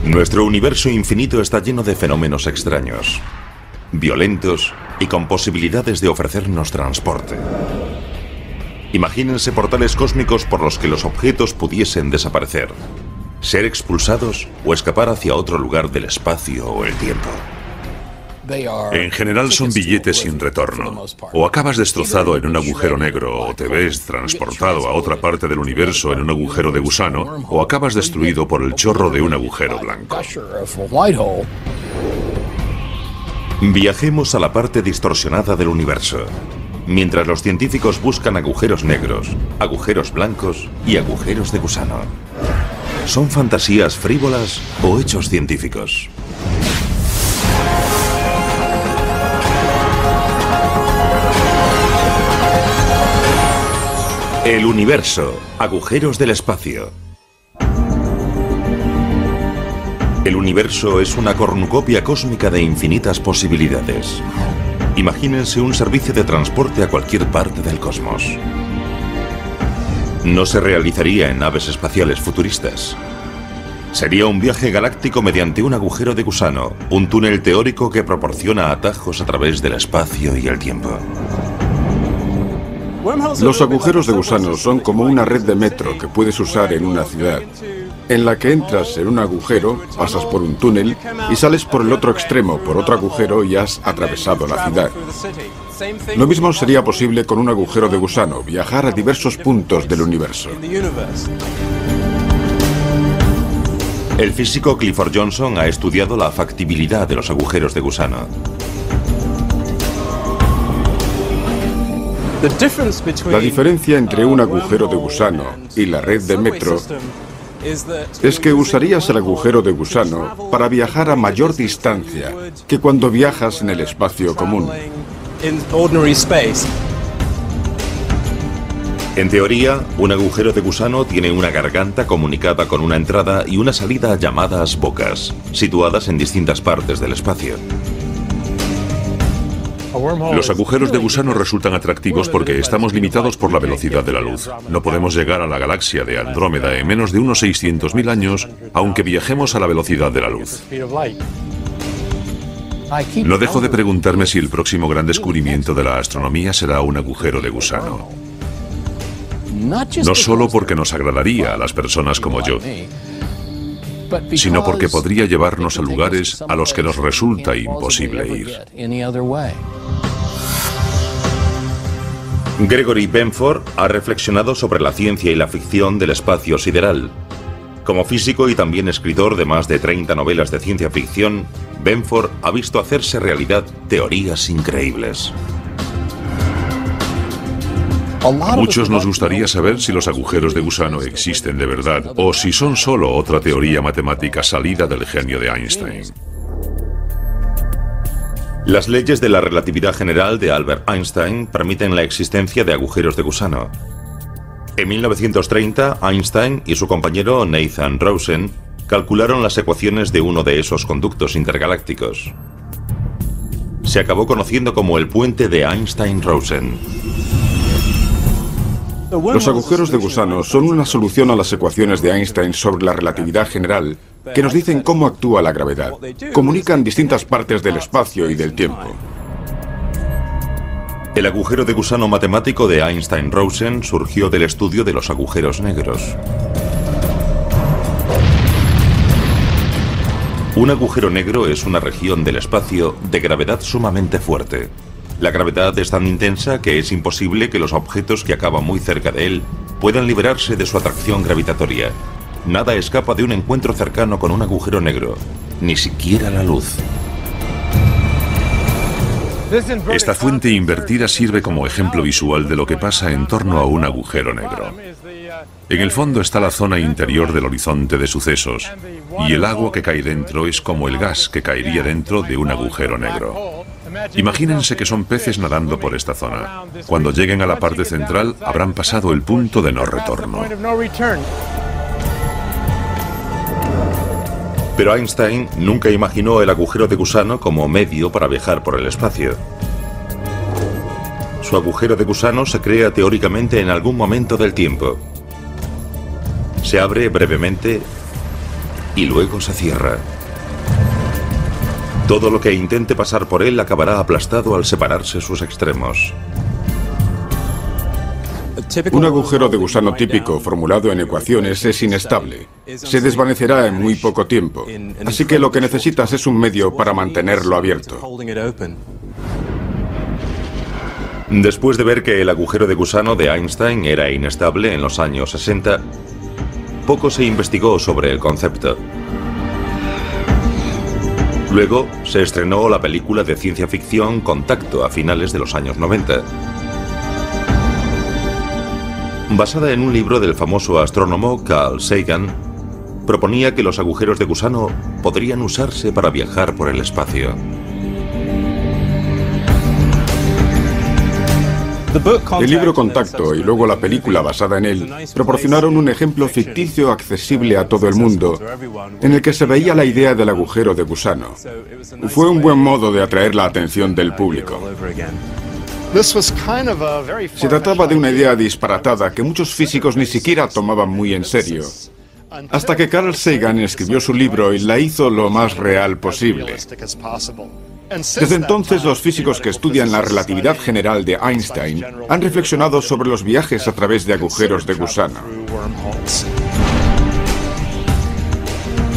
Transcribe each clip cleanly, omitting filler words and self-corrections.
Nuestro universo infinito está lleno de fenómenos extraños, violentos y con posibilidades de ofrecernos transporte. Imagínense portales cósmicos por los que los objetos pudiesen desaparecer, ser expulsados o escapar hacia otro lugar del espacio o el tiempo. En general son billetes sin retorno. O acabas destrozado en un agujero negro, o te ves transportado a otra parte del universo en un agujero de gusano, o acabas destruido por el chorro de un agujero blanco. Viajemos a la parte distorsionada del universo, mientras los científicos buscan agujeros negros, agujeros blancos y agujeros de gusano. ¿Son fantasías frívolas o hechos científicos? El universo, agujeros del espacio. El universo es una cornucopia cósmica de infinitas posibilidades. Imagínense un servicio de transporte a cualquier parte del cosmos. No se realizaría en naves espaciales futuristas. Sería un viaje galáctico mediante un agujero de gusano, un túnel teórico que proporciona atajos a través del espacio y el tiempo. Los agujeros de gusano son como una red de metro que puedes usar en una ciudad, en la que entras en un agujero, pasas por un túnel y sales por el otro extremo por otro agujero y has atravesado la ciudad. Lo mismo sería posible con un agujero de gusano, viajar a diversos puntos del universo. El físico Clifford Johnson ha estudiado la factibilidad de los agujeros de gusano. La diferencia entre un agujero de gusano y la red de metro es que usarías el agujero de gusano para viajar a mayor distancia que cuando viajas en el espacio común. En teoría, un agujero de gusano tiene una garganta comunicada con una entrada y una salida llamadas bocas, situadas en distintas partes del espacio. Los agujeros de gusano resultan atractivos porque estamos limitados por la velocidad de la luz. No podemos llegar a la galaxia de Andrómeda en menos de unos 600.000 años, aunque viajemos a la velocidad de la luz. No dejo de preguntarme si el próximo gran descubrimiento de la astronomía será un agujero de gusano. No solo porque nos agradaría a las personas como yo, sino porque podría llevarnos a lugares a los que nos resulta imposible ir. Gregory Benford ha reflexionado sobre la ciencia y la ficción del espacio sideral. Como físico y también escritor de más de 30 novelas de ciencia ficción, Benford ha visto hacerse realidad teorías increíbles. Muchos nos gustaría saber si los agujeros de gusano existen de verdad o si son solo otra teoría matemática salida del genio de Einstein. Las leyes de la relatividad general de Albert Einstein permiten la existencia de agujeros de gusano. En 1930, Einstein y su compañero Nathan Rosen calcularon las ecuaciones de uno de esos conductos intergalácticos. Se acabó conociendo como el puente de Einstein-Rosen. Los agujeros de gusano son una solución a las ecuaciones de Einstein sobre la relatividad general que nos dicen cómo actúa la gravedad. Comunican distintas partes del espacio y del tiempo. El agujero de gusano matemático de Einstein-Rosen surgió del estudio de los agujeros negros. Un agujero negro es una región del espacio de gravedad sumamente fuerte. La gravedad es tan intensa que es imposible que los objetos que acaban muy cerca de él puedan liberarse de su atracción gravitatoria. Nada escapa de un encuentro cercano con un agujero negro, ni siquiera la luz. Esta fuente invertida sirve como ejemplo visual de lo que pasa en torno a un agujero negro. En el fondo está la zona interior del horizonte de sucesos, y el agua que cae dentro es como el gas que caería dentro de un agujero negro. Imagínense que son peces nadando por esta zona. Cuando lleguen a la parte central, habrán pasado el punto de no retorno. Pero Einstein nunca imaginó el agujero de gusano como medio para viajar por el espacio. Su agujero de gusano se crea teóricamente en algún momento del tiempo. Se abre brevemente y luego se cierra. Todo lo que intente pasar por él acabará aplastado al separarse sus extremos. Un agujero de gusano típico formulado en ecuaciones es inestable. Se desvanecerá en muy poco tiempo. Así que lo que necesitas es un medio para mantenerlo abierto. Después de ver que el agujero de gusano de Einstein era inestable en los años 60, poco se investigó sobre el concepto. Luego se estrenó la película de ciencia ficción Contacto a finales de los años 90. Basada en un libro del famoso astrónomo Carl Sagan, proponía que los agujeros de gusano podrían usarse para viajar por el espacio. El libro Contacto y luego la película basada en él proporcionaron un ejemplo ficticio accesible a todo el mundo, en el que se veía la idea del agujero de gusano. Fue un buen modo de atraer la atención del público. Se trataba de una idea disparatada que muchos físicos ni siquiera tomaban muy en serio, hasta que Carl Sagan escribió su libro y la hizo lo más real posible. Desde entonces, los físicos que estudian la relatividad general de Einstein han reflexionado sobre los viajes a través de agujeros de gusano.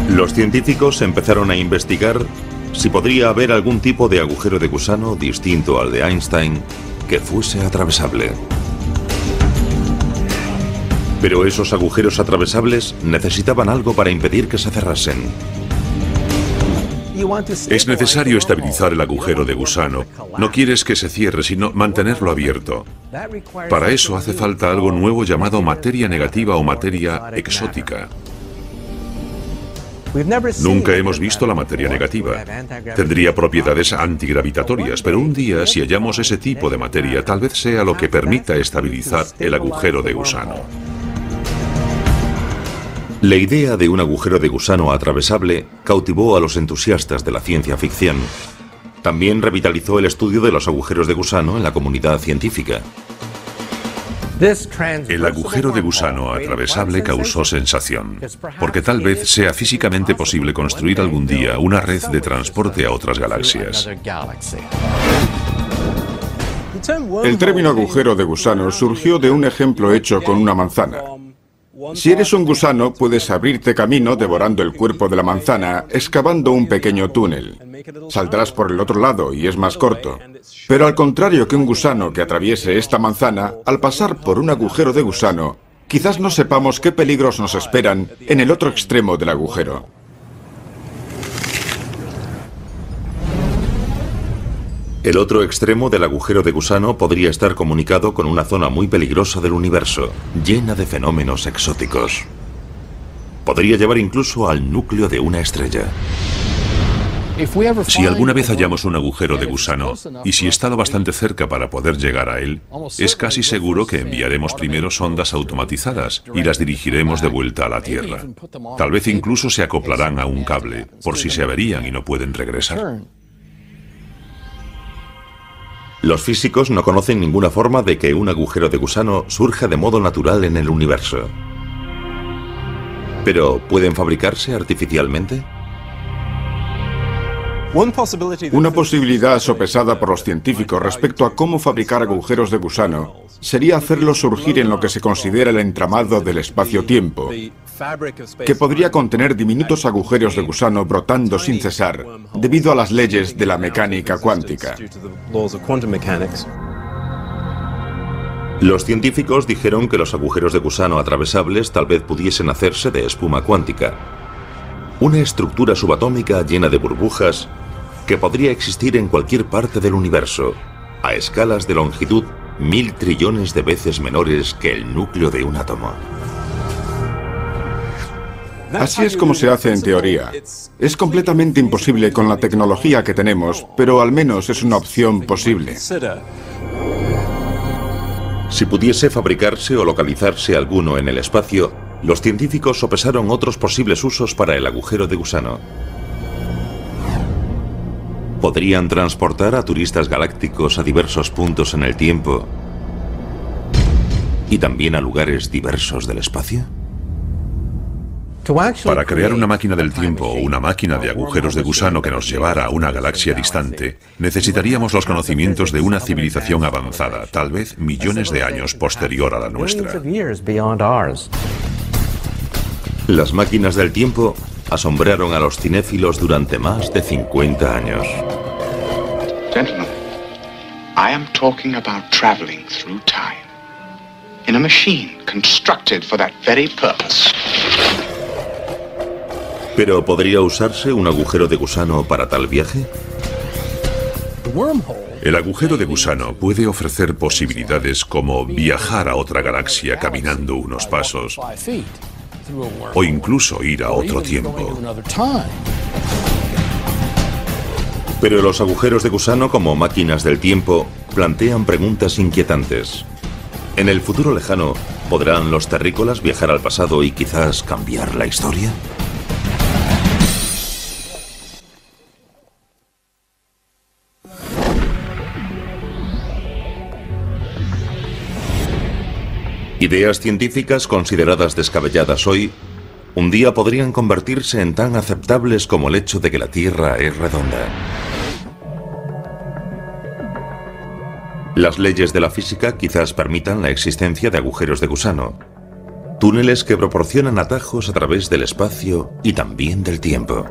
Los científicos empezaron a investigar si podría haber algún tipo de agujero de gusano distinto al de Einstein que fuese atravesable. Pero esos agujeros atravesables necesitaban algo para impedir que se cerrasen. Es necesario estabilizar el agujero de gusano. No quieres que se cierre, sino mantenerlo abierto. Para eso hace falta algo nuevo llamado materia negativa o materia exótica. Nunca hemos visto la materia negativa. Tendría propiedades antigravitatorias, pero un día, si hallamos ese tipo de materia, tal vez sea lo que permita estabilizar el agujero de gusano. La idea de un agujero de gusano atravesable cautivó a los entusiastas de la ciencia ficción. También revitalizó el estudio de los agujeros de gusano en la comunidad científica. El agujero de gusano atravesable causó sensación, porque tal vez sea físicamente posible construir algún día una red de transporte a otras galaxias. El término agujero de gusano surgió de un ejemplo hecho con una manzana. Si eres un gusano, puedes abrirte camino devorando el cuerpo de la manzana, excavando un pequeño túnel. Saldrás por el otro lado y es más corto. Pero al contrario que un gusano que atraviese esta manzana, al pasar por un agujero de gusano, quizás no sepamos qué peligros nos esperan en el otro extremo del agujero. El otro extremo del agujero de gusano podría estar comunicado con una zona muy peligrosa del universo, llena de fenómenos exóticos. Podría llevar incluso al núcleo de una estrella. Si alguna vez hallamos un agujero de gusano, y si está lo bastante cerca para poder llegar a él, es casi seguro que enviaremos primero sondas automatizadas y las dirigiremos de vuelta a la Tierra. Tal vez incluso se acoplarán a un cable, por si se averían y no pueden regresar. Los físicos no conocen ninguna forma de que un agujero de gusano surja de modo natural en el universo. ¿Pero pueden fabricarse artificialmente? Una posibilidad sopesada por los científicos respecto a cómo fabricar agujeros de gusano sería hacerlos surgir en lo que se considera el entramado del espacio-tiempo, que podría contener diminutos agujeros de gusano brotando sin cesar debido a las leyes de la mecánica cuántica. Los científicos dijeron que los agujeros de gusano atravesables tal vez pudiesen hacerse de espuma cuántica, una estructura subatómica llena de burbujas que podría existir en cualquier parte del universo, a escalas de longitud 1000 trillones de veces menores que el núcleo de un átomo. Así es como se hace en teoría. Es completamente imposible con la tecnología que tenemos, pero al menos es una opción posible. Si pudiese fabricarse o localizarse alguno en el espacio, los científicos sopesaron otros posibles usos para el agujero de gusano. ¿Podrían transportar a turistas galácticos a diversos puntos en el tiempo y también a lugares diversos del espacio? Para crear una máquina del tiempo o una máquina de agujeros de gusano que nos llevara a una galaxia distante, necesitaríamos los conocimientos de una civilización avanzada, tal vez millones de años posterior a la nuestra. Las máquinas del tiempo asombraron a los cinéfilos durante más de 50 años. Gentlemen, I am talking about traveling through time in a machine constructed for that very purpose. ¿Pero podría usarse un agujero de gusano para tal viaje? El agujero de gusano puede ofrecer posibilidades como viajar a otra galaxia caminando unos pasos o incluso ir a otro tiempo. Pero los agujeros de gusano como máquinas del tiempo plantean preguntas inquietantes. ¿En el futuro lejano podrán los terrícolas viajar al pasado y quizás cambiar la historia? Ideas científicas consideradas descabelladas hoy, un día podrían convertirse en tan aceptables como el hecho de que la Tierra es redonda. Las leyes de la física quizás permitan la existencia de agujeros de gusano, túneles que proporcionan atajos a través del espacio y también del tiempo.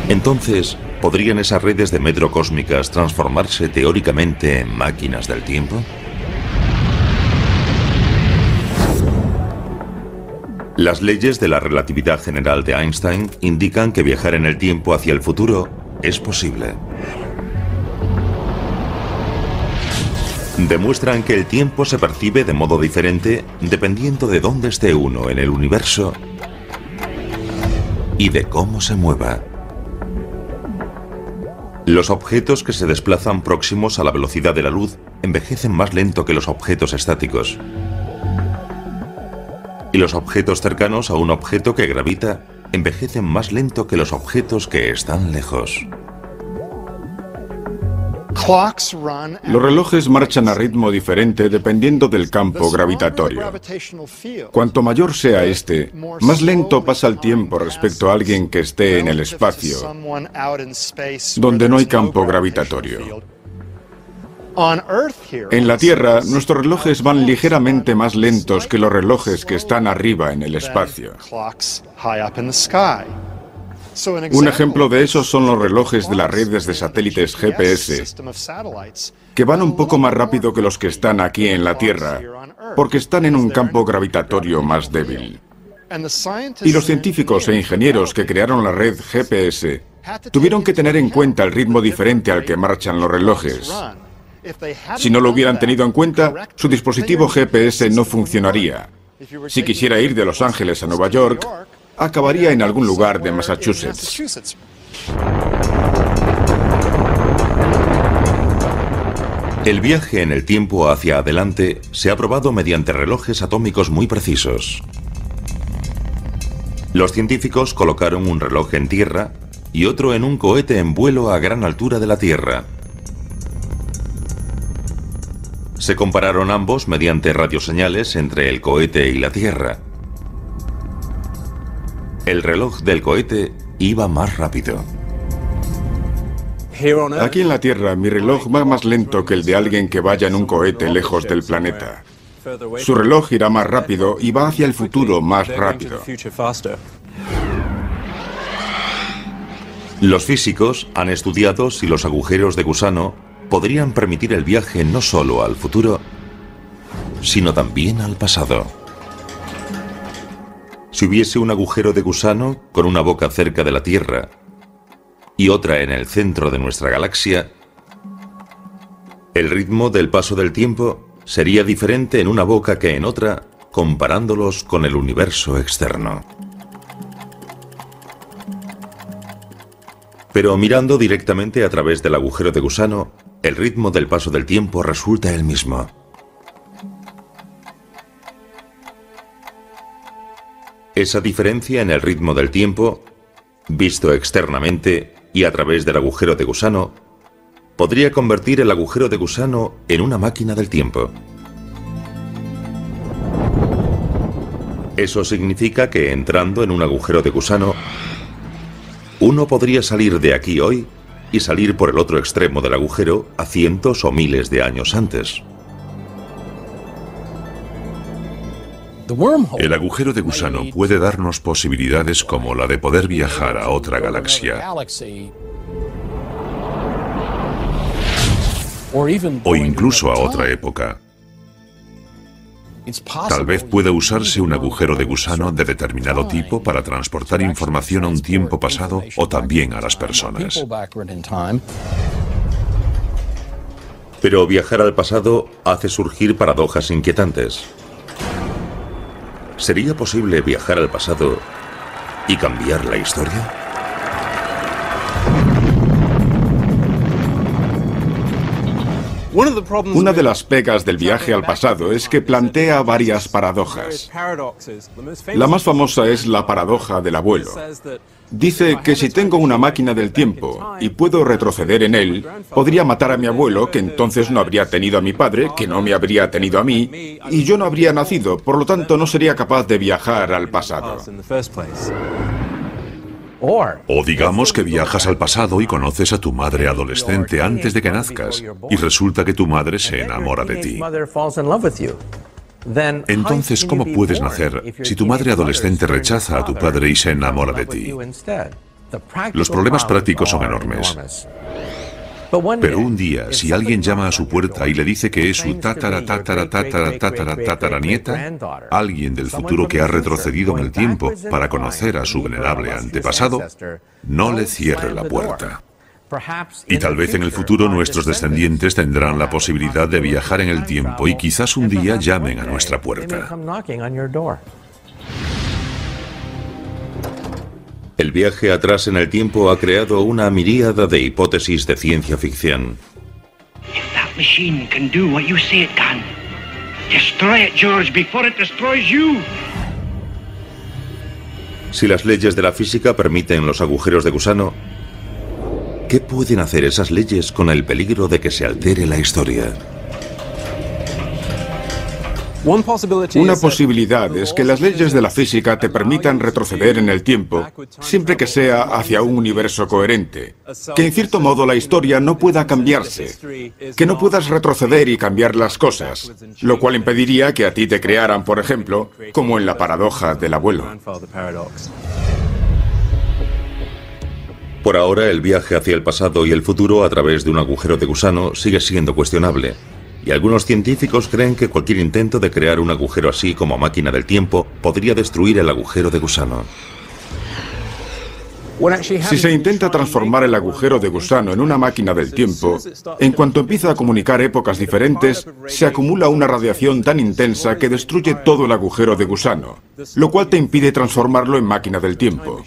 Entonces, ¿podrían esas redes de metro cósmicas transformarse teóricamente en máquinas del tiempo? Las leyes de la relatividad general de Einstein indican que viajar en el tiempo hacia el futuro es posible. Demuestran que el tiempo se percibe de modo diferente dependiendo de dónde esté uno en el universo y de cómo se mueva. Los objetos que se desplazan próximos a la velocidad de la luz envejecen más lento que los objetos estáticos. Y los objetos cercanos a un objeto que gravita envejecen más lento que los objetos que están lejos. Los relojes marchan a ritmo diferente dependiendo del campo gravitatorio. Cuanto mayor sea este, más lento pasa el tiempo respecto a alguien que esté en el espacio, donde no hay campo gravitatorio. En la Tierra, nuestros relojes van ligeramente más lentos que los relojes que están arriba en el espacio. Un ejemplo de eso son los relojes de las redes de satélites GPS, que van un poco más rápido que los que están aquí en la Tierra, porque están en un campo gravitatorio más débil. Y los científicos e ingenieros que crearon la red GPS tuvieron que tener en cuenta el ritmo diferente al que marchan los relojes. Si no lo hubieran tenido en cuenta, su dispositivo GPS no funcionaría. Si quisiera ir de Los Ángeles a Nueva York, acabaría en algún lugar de Massachusetts. El viaje en el tiempo hacia adelante se ha probado mediante relojes atómicos muy precisos. Los científicos colocaron un reloj en tierra y otro en un cohete en vuelo a gran altura de la Tierra. Se compararon ambos mediante radioseñales entre el cohete y la Tierra. El reloj del cohete iba más rápido. Aquí en la Tierra, mi reloj va más lento que el de alguien que vaya en un cohete lejos del planeta. Su reloj irá más rápido y va hacia el futuro más rápido. Los físicos han estudiado si los agujeros de gusano podrían permitir el viaje no solo al futuro, sino también al pasado. Si hubiese un agujero de gusano con una boca cerca de la Tierra y otra en el centro de nuestra galaxia, el ritmo del paso del tiempo sería diferente en una boca que en otra, comparándolos con el universo externo. Pero mirando directamente a través del agujero de gusano, el ritmo del paso del tiempo resulta el mismo. Esa diferencia en el ritmo del tiempo, visto externamente y a través del agujero de gusano, podría convertir el agujero de gusano en una máquina del tiempo. Eso significa que entrando en un agujero de gusano, uno podría salir de aquí hoy y salir por el otro extremo del agujero a cientos o miles de años antes. El agujero de gusano puede darnos posibilidades como la de poder viajar a otra galaxia o incluso a otra época. Tal vez pueda usarse un agujero de gusano de determinado tipo para transportar información a un tiempo pasado o también a las personas. Pero viajar al pasado hace surgir paradojas inquietantes. ¿Sería posible viajar al pasado y cambiar la historia? Una de las pegas del viaje al pasado es que plantea varias paradojas. La más famosa es la paradoja del abuelo. Dice que si tengo una máquina del tiempo y puedo retroceder en él, podría matar a mi abuelo, que entonces no habría tenido a mi padre, que no me habría tenido a mí, y yo no habría nacido, por lo tanto no sería capaz de viajar al pasado. O digamos que viajas al pasado y conoces a tu madre adolescente antes de que nazcas y resulta que tu madre se enamora de ti. Entonces, ¿cómo puedes nacer si tu madre adolescente rechaza a tu padre y se enamora de ti? Los problemas prácticos son enormes. Pero un día, si alguien llama a su puerta y le dice que es su tataranieta, alguien del futuro que ha retrocedido en el tiempo para conocer a su venerable antepasado, no le cierre la puerta. Y tal vez en el futuro nuestros descendientes tendrán la posibilidad de viajar en el tiempo y quizás un día llamen a nuestra puerta. El viaje atrás en el tiempo ha creado una miríada de hipótesis de ciencia ficción. If that machine can do what you say it can, destroy it, George, before it destroys you. Si las leyes de la física permiten los agujeros de gusano, ¿qué pueden hacer esas leyes con el peligro de que se altere la historia? Una posibilidad es que las leyes de la física te permitan retroceder en el tiempo, siempre que sea hacia un universo coherente, que en cierto modo la historia no pueda cambiarse, que no puedas retroceder y cambiar las cosas, lo cual impediría que a ti te crearan, por ejemplo, como en la paradoja del abuelo. Por ahora, el viaje hacia el pasado y el futuro a través de un agujero de gusano sigue siendo cuestionable. Y algunos científicos creen que cualquier intento de crear un agujero así como máquina del tiempo podría destruir el agujero de gusano. Si se intenta transformar el agujero de gusano en una máquina del tiempo, en cuanto empieza a comunicar épocas diferentes, se acumula una radiación tan intensa que destruye todo el agujero de gusano, lo cual te impide transformarlo en máquina del tiempo.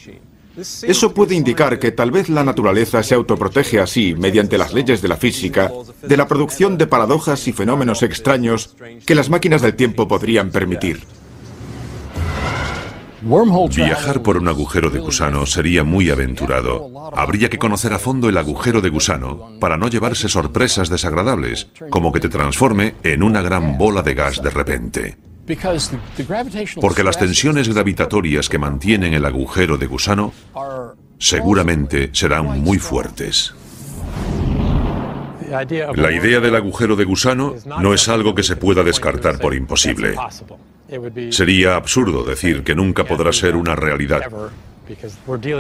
Eso puede indicar que tal vez la naturaleza se autoprotege así, mediante las leyes de la física, de la producción de paradojas y fenómenos extraños que las máquinas del tiempo podrían permitir. Viajar por un agujero de gusano sería muy aventurado. Habría que conocer a fondo el agujero de gusano para no llevarse sorpresas desagradables, como que te transforme en una gran bola de gas de repente. Porque las tensiones gravitatorias que mantienen el agujero de gusano seguramente serán muy fuertes. La idea del agujero de gusano no es algo que se pueda descartar por imposible. Sería absurdo decir que nunca podrá ser una realidad,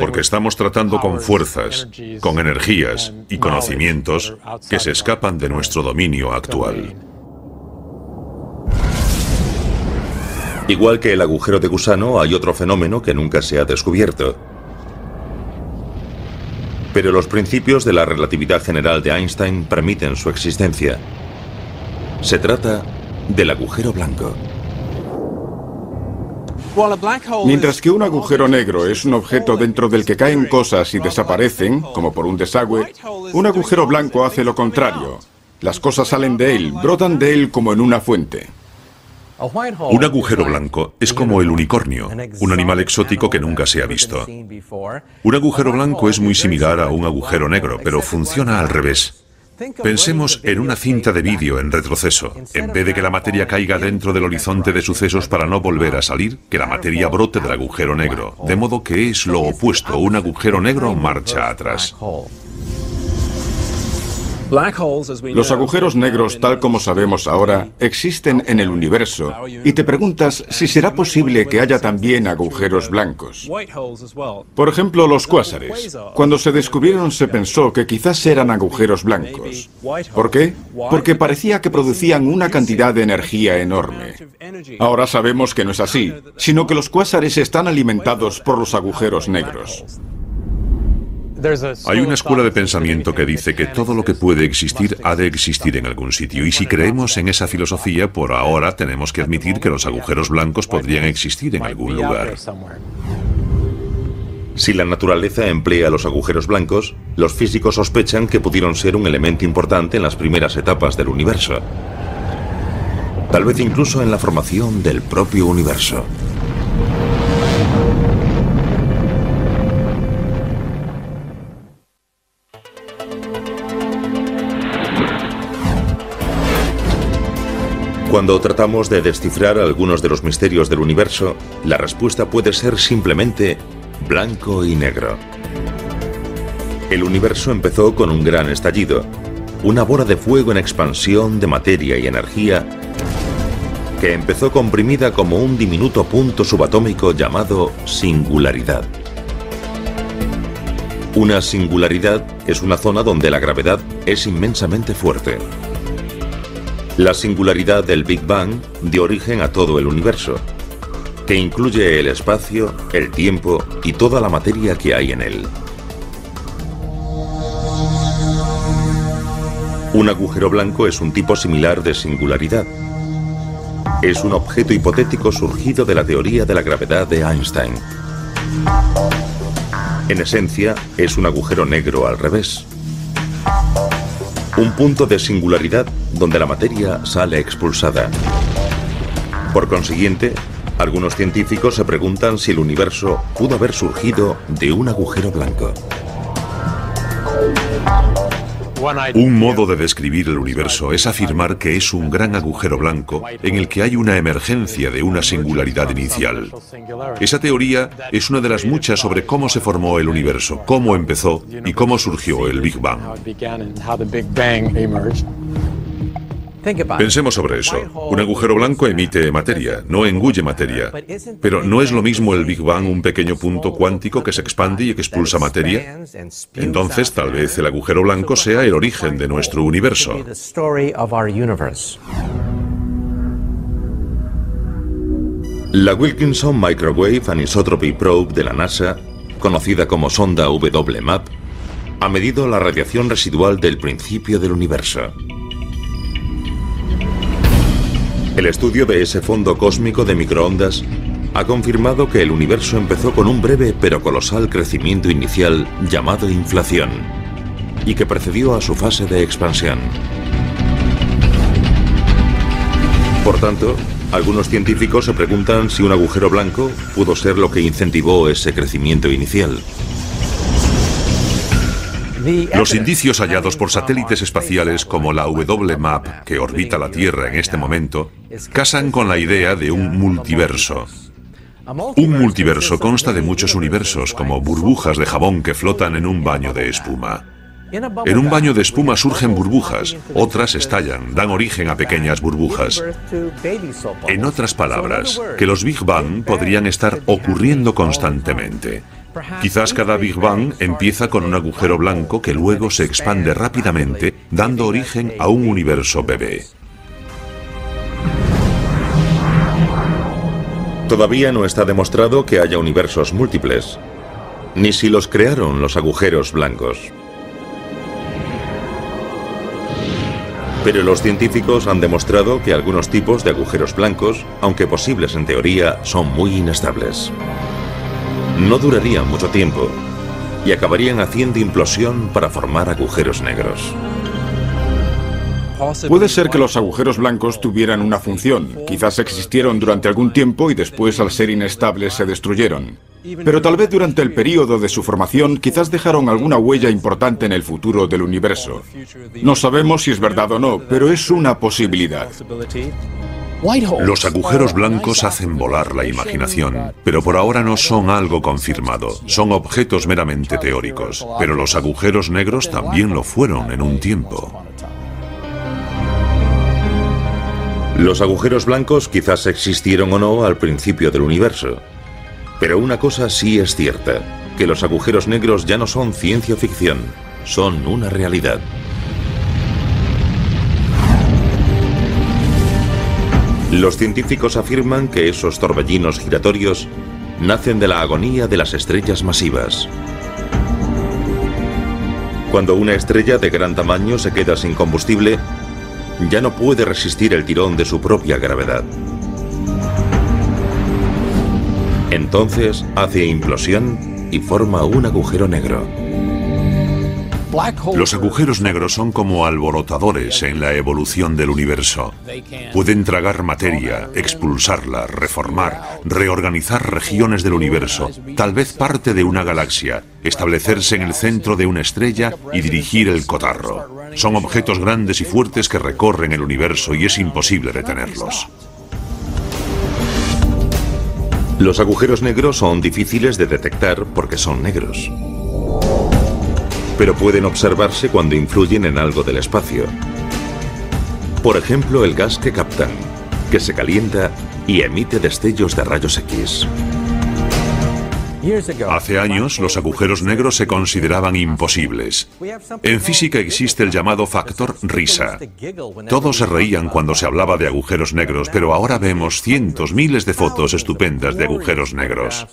porque estamos tratando con fuerzas, con energías y conocimientos que se escapan de nuestro dominio actual. Igual que el agujero de gusano, hay otro fenómeno que nunca se ha descubierto. Pero los principios de la relatividad general de Einstein permiten su existencia. Se trata del agujero blanco. Mientras que un agujero negro es un objeto dentro del que caen cosas y desaparecen, como por un desagüe, un agujero blanco hace lo contrario. Las cosas salen de él, brotan de él como en una fuente. Un agujero blanco es como el unicornio, un animal exótico que nunca se ha visto. Un agujero blanco es muy similar a un agujero negro, pero funciona al revés. Pensemos en una cinta de vídeo en retroceso. En vez de que la materia caiga dentro del horizonte de sucesos para no volver a salir, que la materia brote del agujero negro. De modo que es lo opuesto, un agujero negro marcha atrás. Los agujeros negros, tal como sabemos ahora, existen en el universo, y te preguntas si será posible que haya también agujeros blancos. Por ejemplo, los cuásares. Cuando se descubrieron se pensó que quizás eran agujeros blancos. ¿Por qué? Porque parecía que producían una cantidad de energía enorme. Ahora sabemos que no es así, sino que los cuásares están alimentados por los agujeros negros. Hay una escuela de pensamiento que dice que todo lo que puede existir ha de existir en algún sitio, y si creemos en esa filosofía, por ahora tenemos que admitir que los agujeros blancos podrían existir en algún lugar. Si la naturaleza emplea los agujeros blancos, los físicos sospechan que pudieron ser un elemento importante en las primeras etapas del universo. Tal vez incluso en la formación del propio universo. Cuando tratamos de descifrar algunos de los misterios del universo, la respuesta puede ser simplemente blanco y negro. El universo empezó con un gran estallido, una bola de fuego en expansión de materia y energía que empezó comprimida como un diminuto punto subatómico llamado singularidad. Una singularidad es una zona donde la gravedad es inmensamente fuerte. La singularidad del Big Bang dio origen a todo el universo, que incluye el espacio, el tiempo y toda la materia que hay en él. Un agujero blanco es un tipo similar de singularidad. Es un objeto hipotético surgido de la teoría de la gravedad de Einstein. En esencia, es un agujero negro al revés. Un punto de singularidad donde la materia sale expulsada. Por consiguiente, algunos científicos se preguntan si el universo pudo haber surgido de un agujero blanco. Un modo de describir el universo es afirmar que es un gran agujero blanco en el que hay una emergencia de una singularidad inicial. Esa teoría es una de las muchas sobre cómo se formó el universo, cómo empezó y cómo surgió el Big Bang. Pensemos sobre eso. Un agujero blanco emite materia, no engulle materia. Pero ¿no es lo mismo el Big Bang un pequeño punto cuántico que se expande y que expulsa materia? Entonces, tal vez el agujero blanco sea el origen de nuestro universo. La Wilkinson Microwave Anisotropy Probe de la NASA, conocida como sonda WMAP, ha medido la radiación residual del principio del universo. El estudio de ese fondo cósmico de microondas ha confirmado que el universo empezó con un breve pero colosal crecimiento inicial llamado inflación, y que precedió a su fase de expansión. Por tanto, algunos científicos se preguntan si un agujero blanco pudo ser lo que incentivó ese crecimiento inicial. Los indicios hallados por satélites espaciales como la WMAP, que orbita la Tierra en este momento, casan con la idea de un multiverso. Un multiverso consta de muchos universos, como burbujas de jabón que flotan en un baño de espuma. En un baño de espuma surgen burbujas, otras estallan, dan origen a pequeñas burbujas. En otras palabras, que los Big Bang podrían estar ocurriendo constantemente. Quizás cada Big Bang empieza con un agujero blanco que luego se expande rápidamente, dando origen a un universo bebé. Todavía no está demostrado que haya universos múltiples, ni si los crearon los agujeros blancos. Pero los científicos han demostrado que algunos tipos de agujeros blancos, aunque posibles en teoría, son muy inestables. No durarían mucho tiempo y acabarían haciendo implosión para formar agujeros negros. Puede ser que los agujeros blancos tuvieran una función. Quizás existieron durante algún tiempo y después, al ser inestables, se destruyeron. Pero tal vez durante el período de su formación quizás dejaron alguna huella importante en el futuro del universo. No sabemos si es verdad o no, pero es una posibilidad. Los agujeros blancos hacen volar la imaginación, pero por ahora no son algo confirmado. Son objetos meramente teóricos, pero los agujeros negros también lo fueron en un tiempo. Los agujeros blancos quizás existieron o no al principio del universo. Pero una cosa sí es cierta, que los agujeros negros ya no son ciencia ficción, son una realidad. Los científicos afirman que esos torbellinos giratorios nacen de la agonía de las estrellas masivas. Cuando una estrella de gran tamaño se queda sin combustible, ya no puede resistir el tirón de su propia gravedad. Entonces hace implosión y forma un agujero negro. Los agujeros negros son como alborotadores en la evolución del universo. Pueden tragar materia, expulsarla, reformar, reorganizar regiones del universo, tal vez parte de una galaxia, establecerse en el centro de una estrella y dirigir el cotarro. Son objetos grandes y fuertes que recorren el universo y es imposible detenerlos. Los agujeros negros son difíciles de detectar porque son negros. Pero pueden observarse cuando influyen en algo del espacio. Por ejemplo, el gas que captan, que se calienta y emite destellos de rayos X. Hace años, los agujeros negros se consideraban imposibles. En física existe el llamado factor risa. Todos se reían cuando se hablaba de agujeros negros, pero ahora vemos cientos, miles de fotos estupendas de agujeros negros.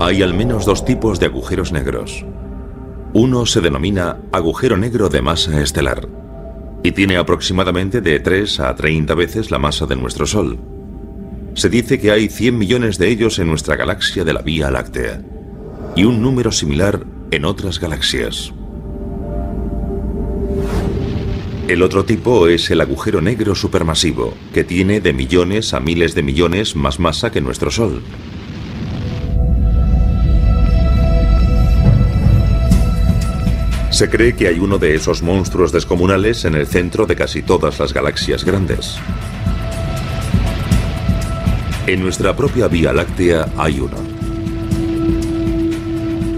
Hay al menos dos tipos de agujeros negros. Uno se denomina agujero negro de masa estelar y tiene aproximadamente de 3 a 30 veces la masa de nuestro Sol. Se dice que hay 100 millones de ellos en nuestra galaxia de la Vía Láctea y un número similar en otras galaxias. El otro tipo es el agujero negro supermasivo, que tiene de millones a miles de millones más masa que nuestro Sol. Se cree que hay uno de esos monstruos descomunales en el centro de casi todas las galaxias grandes. En nuestra propia Vía Láctea hay uno.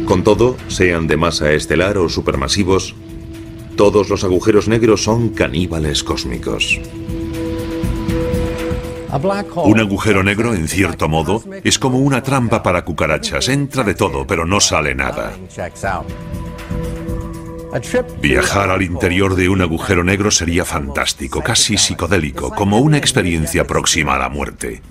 Con todo, sean de masa estelar o supermasivos, todos los agujeros negros son caníbales cósmicos. Un agujero negro, en cierto modo, es como una trampa para cucarachas. Entra de todo, pero no sale nada. Viajar al interior de un agujero negro sería fantástico, casi psicodélico, como una experiencia próxima a la muerte.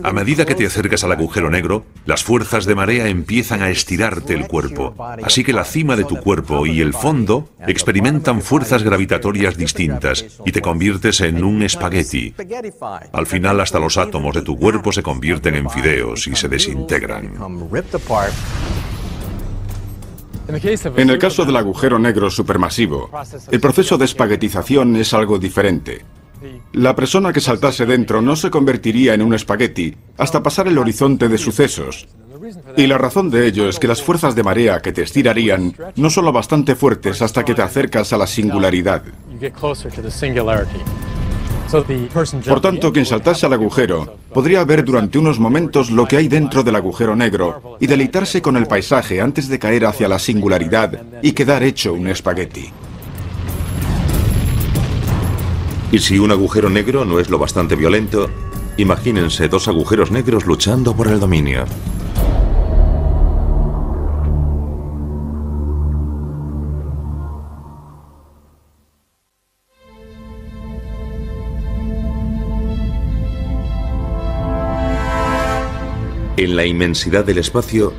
A medida que te acercas al agujero negro, las fuerzas de marea empiezan a estirarte el cuerpo, así que la cima de tu cuerpo y el fondo experimentan fuerzas gravitatorias distintas y te conviertes en un espagueti. Al final, hasta los átomos de tu cuerpo se convierten en fideos y se desintegran. En el caso del agujero negro supermasivo, el proceso de espaguetización es algo diferente. La persona que saltase dentro no se convertiría en un espagueti hasta pasar el horizonte de sucesos. Y la razón de ello es que las fuerzas de marea que te estirarían no son lo bastante fuertes hasta que te acercas a la singularidad. Por tanto, quien saltase al agujero podría ver durante unos momentos lo que hay dentro del agujero negro y deleitarse con el paisaje antes de caer hacia la singularidad y quedar hecho un espagueti. Y si un agujero negro no es lo bastante violento, imagínense dos agujeros negros luchando por el dominio. En la inmensidad del espacio,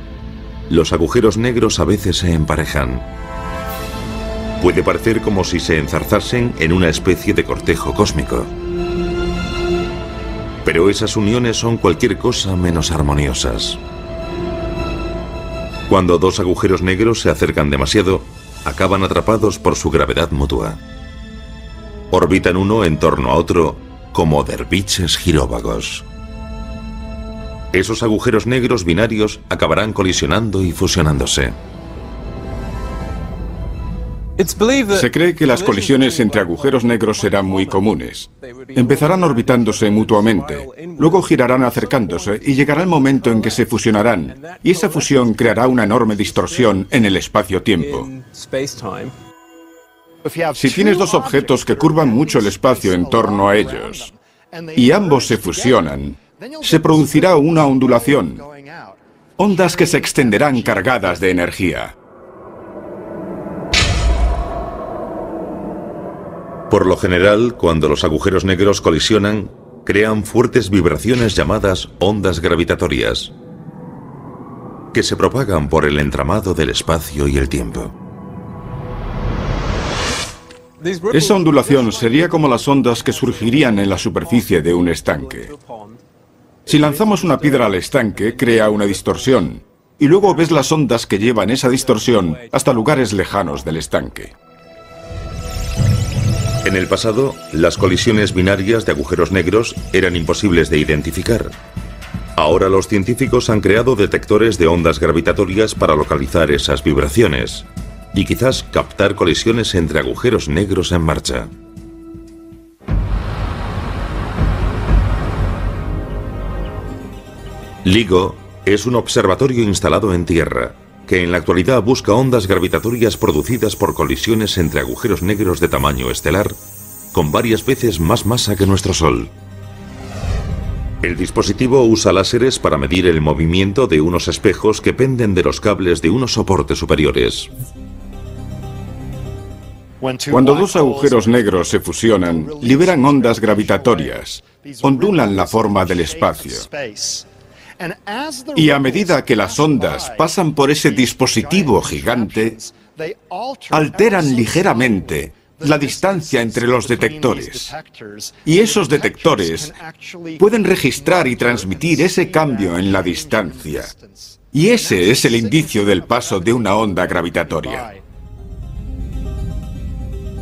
los agujeros negros a veces se emparejan. Puede parecer como si se enzarzasen en una especie de cortejo cósmico. Pero esas uniones son cualquier cosa menos armoniosas. Cuando dos agujeros negros se acercan demasiado, acaban atrapados por su gravedad mutua. Orbitan uno en torno a otro como derviches giróvagos. Esos agujeros negros binarios acabarán colisionando y fusionándose. Se cree que las colisiones entre agujeros negros serán muy comunes. Empezarán orbitándose mutuamente, luego girarán acercándose y llegará el momento en que se fusionarán, y esa fusión creará una enorme distorsión en el espacio-tiempo. Si tienes dos objetos que curvan mucho el espacio en torno a ellos, y ambos se fusionan, se producirá una ondulación, ondas que se extenderán cargadas de energía. Por lo general, cuando los agujeros negros colisionan, crean fuertes vibraciones llamadas ondas gravitatorias, que se propagan por el entramado del espacio y el tiempo. Esa ondulación sería como las ondas que surgirían en la superficie de un estanque. Si lanzamos una piedra al estanque, crea una distorsión, y luego ves las ondas que llevan esa distorsión hasta lugares lejanos del estanque. En el pasado, las colisiones binarias de agujeros negros eran imposibles de identificar. Ahora los científicos han creado detectores de ondas gravitatorias para localizar esas vibraciones y quizás captar colisiones entre agujeros negros en marcha. LIGO es un observatorio instalado en tierra que en la actualidad busca ondas gravitatorias producidas por colisiones entre agujeros negros de tamaño estelar, con varias veces más masa que nuestro Sol. El dispositivo usa láseres para medir el movimiento de unos espejos que penden de los cables de unos soportes superiores. Cuando dos agujeros negros se fusionan, liberan ondas gravitatorias, ondulan la forma del espacio. Y a medida que las ondas pasan por ese dispositivo gigante, alteran ligeramente la distancia entre los detectores. Y esos detectores pueden registrar y transmitir ese cambio en la distancia. Y ese es el indicio del paso de una onda gravitatoria.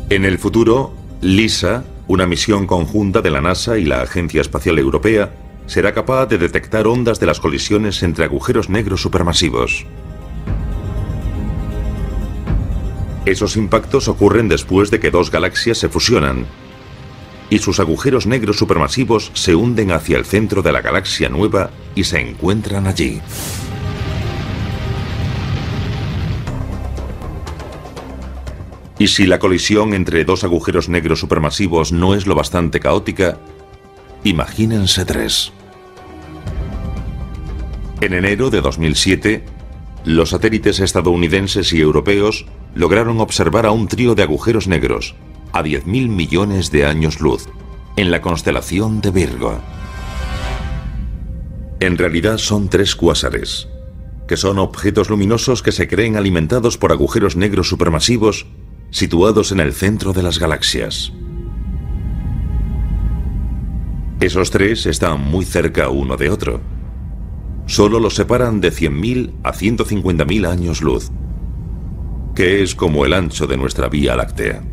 En el futuro, LISA, una misión conjunta de la NASA y la Agencia Espacial Europea, será capaz de detectar ondas de las colisiones entre agujeros negros supermasivos. Esos impactos ocurren después de que dos galaxias se fusionan y sus agujeros negros supermasivos se hunden hacia el centro de la galaxia nueva y se encuentran allí. Y si la colisión entre dos agujeros negros supermasivos no es lo bastante caótica, imagínense tres. En enero de 2007, los satélites estadounidenses y europeos lograron observar a un trío de agujeros negros a 10.000 millones de años luz, en la constelación de Virgo. En realidad son tres cuásares, que son objetos luminosos que se creen alimentados por agujeros negros supermasivos situados en el centro de las galaxias. Esos tres están muy cerca uno de otro. Solo los separan de 100.000 a 150.000 años luz, que es como el ancho de nuestra Vía Láctea.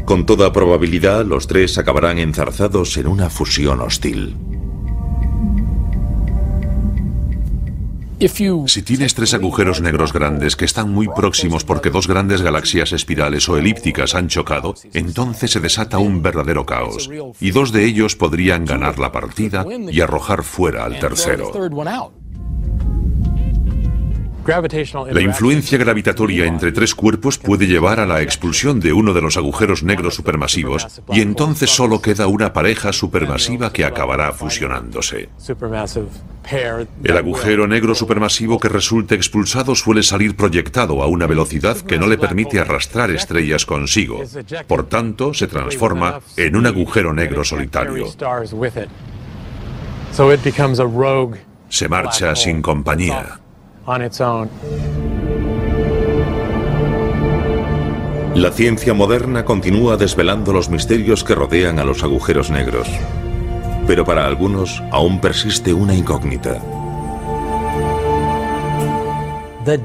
Con toda probabilidad, los tres acabarán enzarzados en una fusión hostil. Si tienes tres agujeros negros grandes que están muy próximos porque dos grandes galaxias espirales o elípticas han chocado, entonces se desata un verdadero caos, y dos de ellos podrían ganar la partida y arrojar fuera al tercero. La influencia gravitatoria entre tres cuerpos puede llevar a la expulsión de uno de los agujeros negros supermasivos, y entonces solo queda una pareja supermasiva que acabará fusionándose. El agujero negro supermasivo que resulte expulsado suele salir proyectado a una velocidad que no le permite arrastrar estrellas consigo. Por tanto, se transforma en un agujero negro solitario. Se marcha sin compañía. La ciencia moderna continúa desvelando los misterios que rodean a los agujeros negros, pero para algunos aún persiste una incógnita.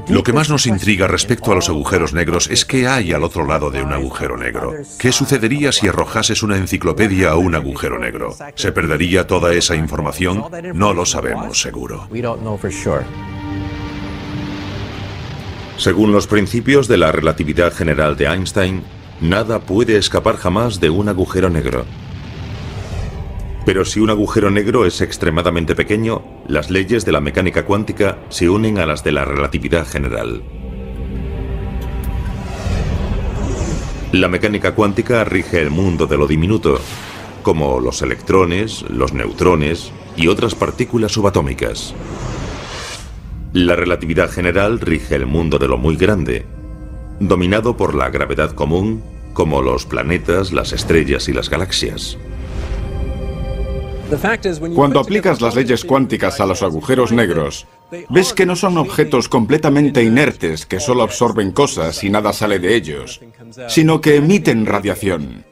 Lo que más nos intriga respecto a los agujeros negros es qué hay al otro lado de un agujero negro. ¿Qué sucedería si arrojases una enciclopedia a un agujero negro? ¿Se perdería toda esa información? No lo sabemos seguro. Según los principios de la relatividad general de Einstein, nada puede escapar jamás de un agujero negro. Pero si un agujero negro es extremadamente pequeño, las leyes de la mecánica cuántica se unen a las de la relatividad general. La mecánica cuántica rige el mundo de lo diminuto, como los electrones, los neutrones y otras partículas subatómicas. La relatividad general rige el mundo de lo muy grande, dominado por la gravedad común, como los planetas, las estrellas y las galaxias. Cuando aplicas las leyes cuánticas a los agujeros negros, ves que no son objetos completamente inertes que solo absorben cosas y nada sale de ellos, sino que emiten radiación.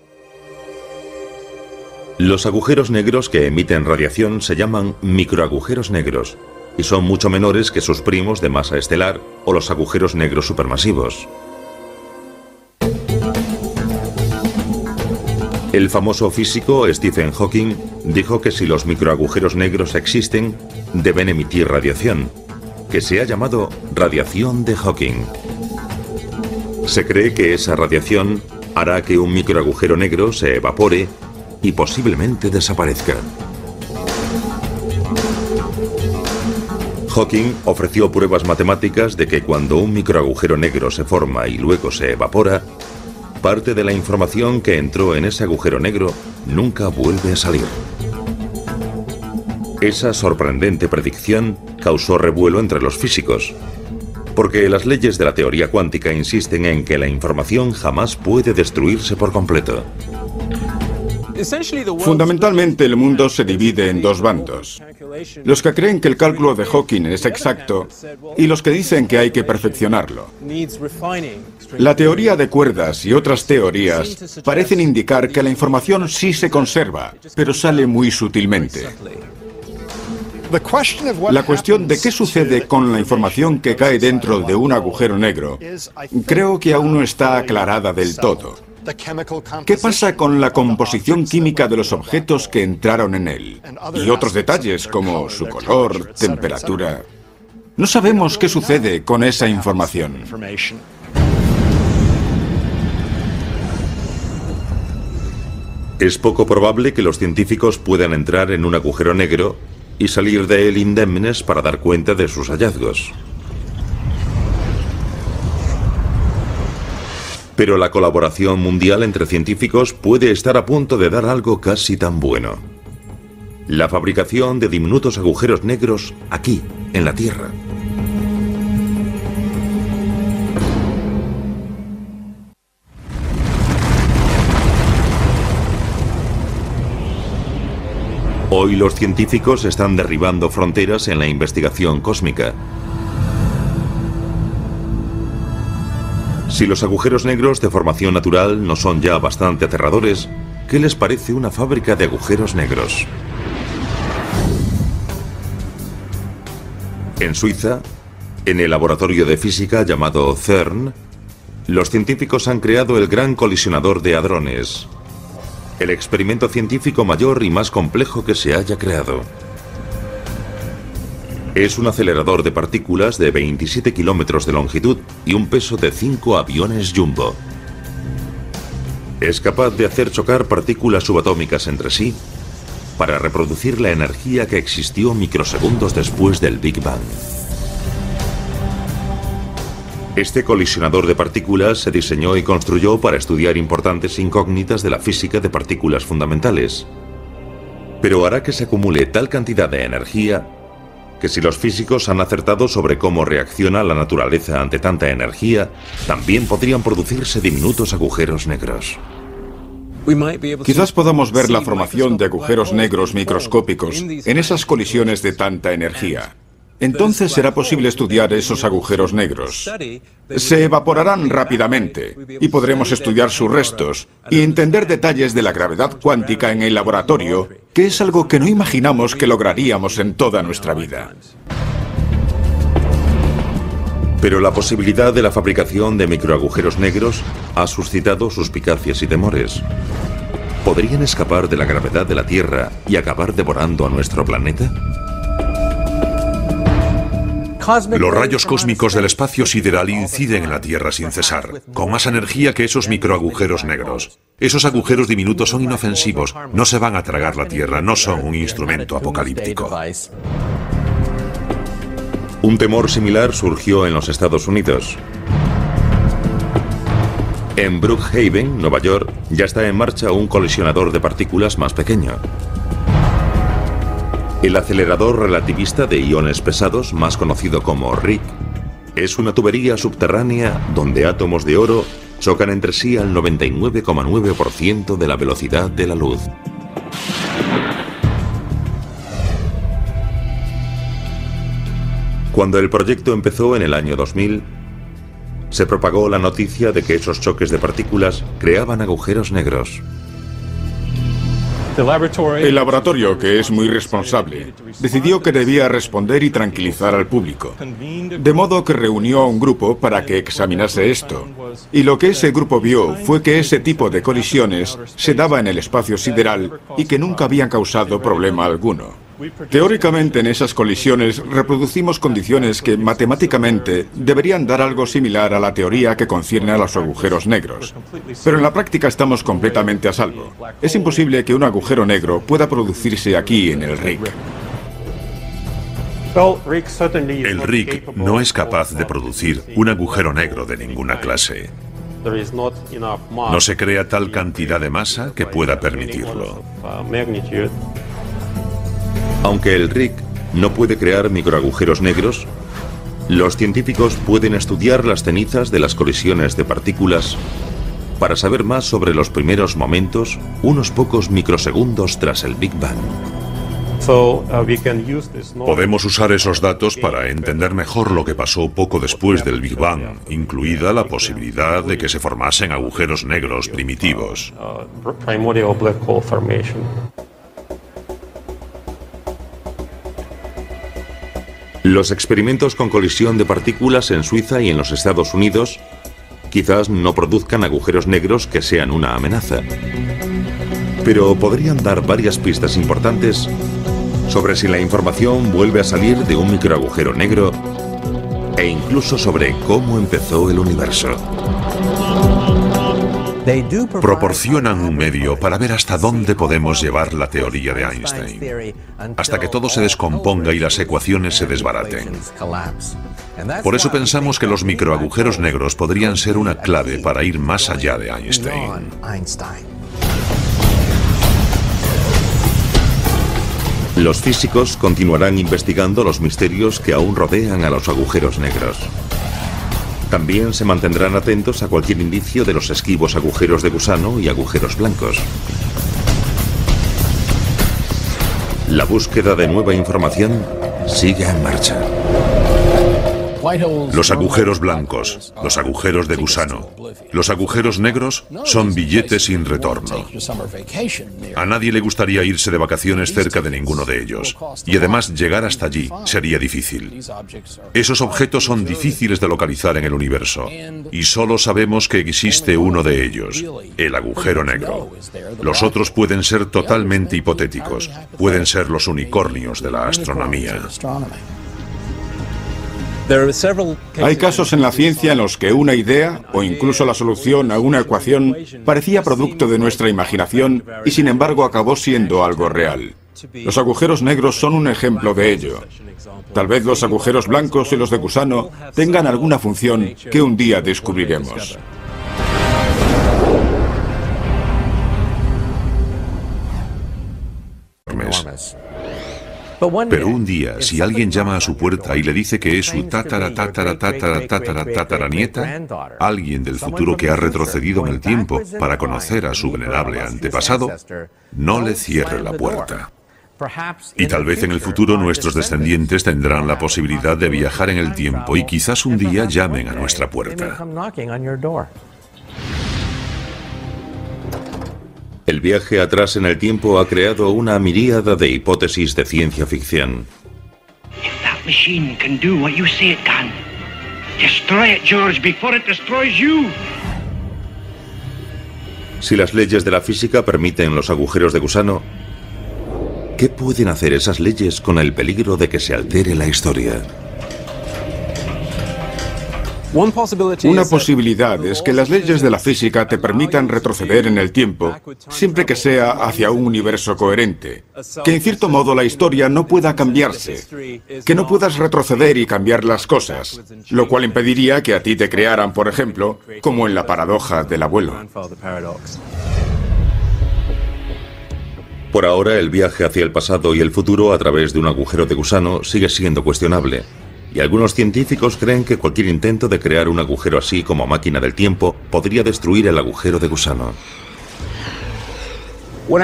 Los agujeros negros que emiten radiación se llaman microagujeros negros y son mucho menores que sus primos de masa estelar o los agujeros negros supermasivos. El famoso físico Stephen Hawking dijo que si los microagujeros negros existen, deben emitir radiación, que se ha llamado radiación de Hawking. Se cree que esa radiación hará que un microagujero negro se evapore y posiblemente desaparezca. Hawking ofreció pruebas matemáticas de que cuando un microagujero negro se forma y luego se evapora, parte de la información que entró en ese agujero negro nunca vuelve a salir. Esa sorprendente predicción causó revuelo entre los físicos, porque las leyes de la teoría cuántica insisten en que la información jamás puede destruirse por completo. Fundamentalmente, el mundo se divide en dos bandos. Los que creen que el cálculo de Hawking es exacto y los que dicen que hay que perfeccionarlo. La teoría de cuerdas y otras teorías parecen indicar que la información sí se conserva, pero sale muy sutilmente. La cuestión de qué sucede con la información que cae dentro de un agujero negro, creo que aún no está aclarada del todo. ¿Qué pasa con la composición química de los objetos que entraron en él? Y otros detalles como su color, temperatura. No sabemos qué sucede con esa información. Es poco probable que los científicos puedan entrar en un agujero negro y salir de él indemnes para dar cuenta de sus hallazgos. Pero la colaboración mundial entre científicos puede estar a punto de dar algo casi tan bueno. La fabricación de diminutos agujeros negros aquí, en la Tierra. Hoy los científicos están derribando fronteras en la investigación cósmica. Si los agujeros negros de formación natural no son ya bastante aterradores, ¿qué les parece una fábrica de agujeros negros? En Suiza, en el laboratorio de física llamado CERN, los científicos han creado el Gran Colisionador de Hadrones, el experimento científico mayor y más complejo que se haya creado. Es un acelerador de partículas de 27 kilómetros de longitud y un peso de 5 aviones Jumbo. Es capaz de hacer chocar partículas subatómicas entre sí para reproducir la energía que existió microsegundos después del Big Bang. Este colisionador de partículas se diseñó y construyó para estudiar importantes incógnitas de la física de partículas fundamentales, pero hará que se acumule tal cantidad de energía que si los físicos han acertado sobre cómo reacciona la naturaleza ante tanta energía, también podrían producirse diminutos agujeros negros. Quizás podamos ver la formación de agujeros negros microscópicos en esas colisiones de tanta energía. Entonces será posible estudiar esos agujeros negros. Se evaporarán rápidamente y podremos estudiar sus restos y entender detalles de la gravedad cuántica en el laboratorio, que es algo que no imaginamos que lograríamos en toda nuestra vida. Pero la posibilidad de la fabricación de microagujeros negros ha suscitado suspicacias y temores. ¿Podrían escapar de la gravedad de la Tierra y acabar devorando a nuestro planeta? Los rayos cósmicos del espacio sideral inciden en la Tierra sin cesar, con más energía que esos microagujeros negros. Esos agujeros diminutos son inofensivos, no se van a tragar la Tierra, no son un instrumento apocalíptico. Un temor similar surgió en los Estados Unidos. En Brookhaven, Nueva York, ya está en marcha un colisionador de partículas más pequeño. El acelerador relativista de iones pesados, más conocido como RIC, es una tubería subterránea donde átomos de oro chocan entre sí al 99,9% de la velocidad de la luz. Cuando el proyecto empezó en el año 2000, se propagó la noticia de que esos choques de partículas creaban agujeros negros. El laboratorio, que es muy responsable, decidió que debía responder y tranquilizar al público. De modo que reunió a un grupo para que examinase esto. Y lo que ese grupo vio fue que ese tipo de colisiones se daba en el espacio sideral y que nunca habían causado problema alguno. Teóricamente, en esas colisiones reproducimos condiciones que matemáticamente deberían dar algo similar a la teoría que concierne a los agujeros negros. Pero en la práctica estamos completamente a salvo. Es imposible que un agujero negro pueda producirse aquí en el RIC. El RIC no es capaz de producir un agujero negro de ninguna clase. No se crea tal cantidad de masa que pueda permitirlo. Aunque el RIC no puede crear microagujeros negros, los científicos pueden estudiar las cenizas de las colisiones de partículas para saber más sobre los primeros momentos, unos pocos microsegundos tras el Big Bang. Podemos usar esos datos para entender mejor lo que pasó poco después del Big Bang, incluida la posibilidad de que se formasen agujeros negros primitivos. Los experimentos con colisión de partículas en Suiza y en los Estados Unidos quizás no produzcan agujeros negros que sean una amenaza, pero podrían dar varias pistas importantes sobre si la información vuelve a salir de un microagujero negro e incluso sobre cómo empezó el universo. Proporcionan un medio para ver hasta dónde podemos llevar la teoría de Einstein, hasta que todo se descomponga y las ecuaciones se desbaraten. Por eso pensamos que los microagujeros negros podrían ser una clave para ir más allá de Einstein. Los físicos continuarán investigando los misterios que aún rodean a los agujeros negros. También se mantendrán atentos a cualquier indicio de los esquivos agujeros de gusano y agujeros blancos. La búsqueda de nueva información sigue en marcha. Los agujeros blancos, los agujeros de gusano, los agujeros negros son billetes sin retorno. A nadie le gustaría irse de vacaciones cerca de ninguno de ellos. Y además llegar hasta allí sería difícil. Esos objetos son difíciles de localizar en el universo. Y solo sabemos que existe uno de ellos, el agujero negro. Los otros pueden ser totalmente hipotéticos. Pueden ser los unicornios de la astronomía. Hay casos en la ciencia en los que una idea, o incluso la solución a una ecuación, parecía producto de nuestra imaginación y sin embargo acabó siendo algo real. Los agujeros negros son un ejemplo de ello. Tal vez los agujeros blancos y los de gusano tengan alguna función que un día descubriremos. Pero un día, si alguien llama a su puerta y le dice que es su tataranieta, alguien del futuro que ha retrocedido en el tiempo para conocer a su venerable antepasado, no le cierre la puerta. Y tal vez en el futuro nuestros descendientes tendrán la posibilidad de viajar en el tiempo y quizás un día llamen a nuestra puerta. El viaje atrás en el tiempo ha creado una miríada de hipótesis de ciencia ficción. If that machine can do what you say it can, Destroy it, George, before it destroys you. Si las leyes de la física permiten los agujeros de gusano, ¿qué pueden hacer esas leyes con el peligro de que se altere la historia? Una posibilidad es que las leyes de la física te permitan retroceder en el tiempo, siempre que sea hacia un universo coherente. Que en cierto modo la historia no pueda cambiarse, que no puedas retroceder y cambiar las cosas, lo cual impediría que a ti te crearan, por ejemplo, como en la paradoja del abuelo. Por ahora, el viaje hacia el pasado y el futuro a través de un agujero de gusano sigue siendo cuestionable. Y algunos científicos creen que cualquier intento de crear un agujero así como máquina del tiempo podría destruir el agujero de gusano.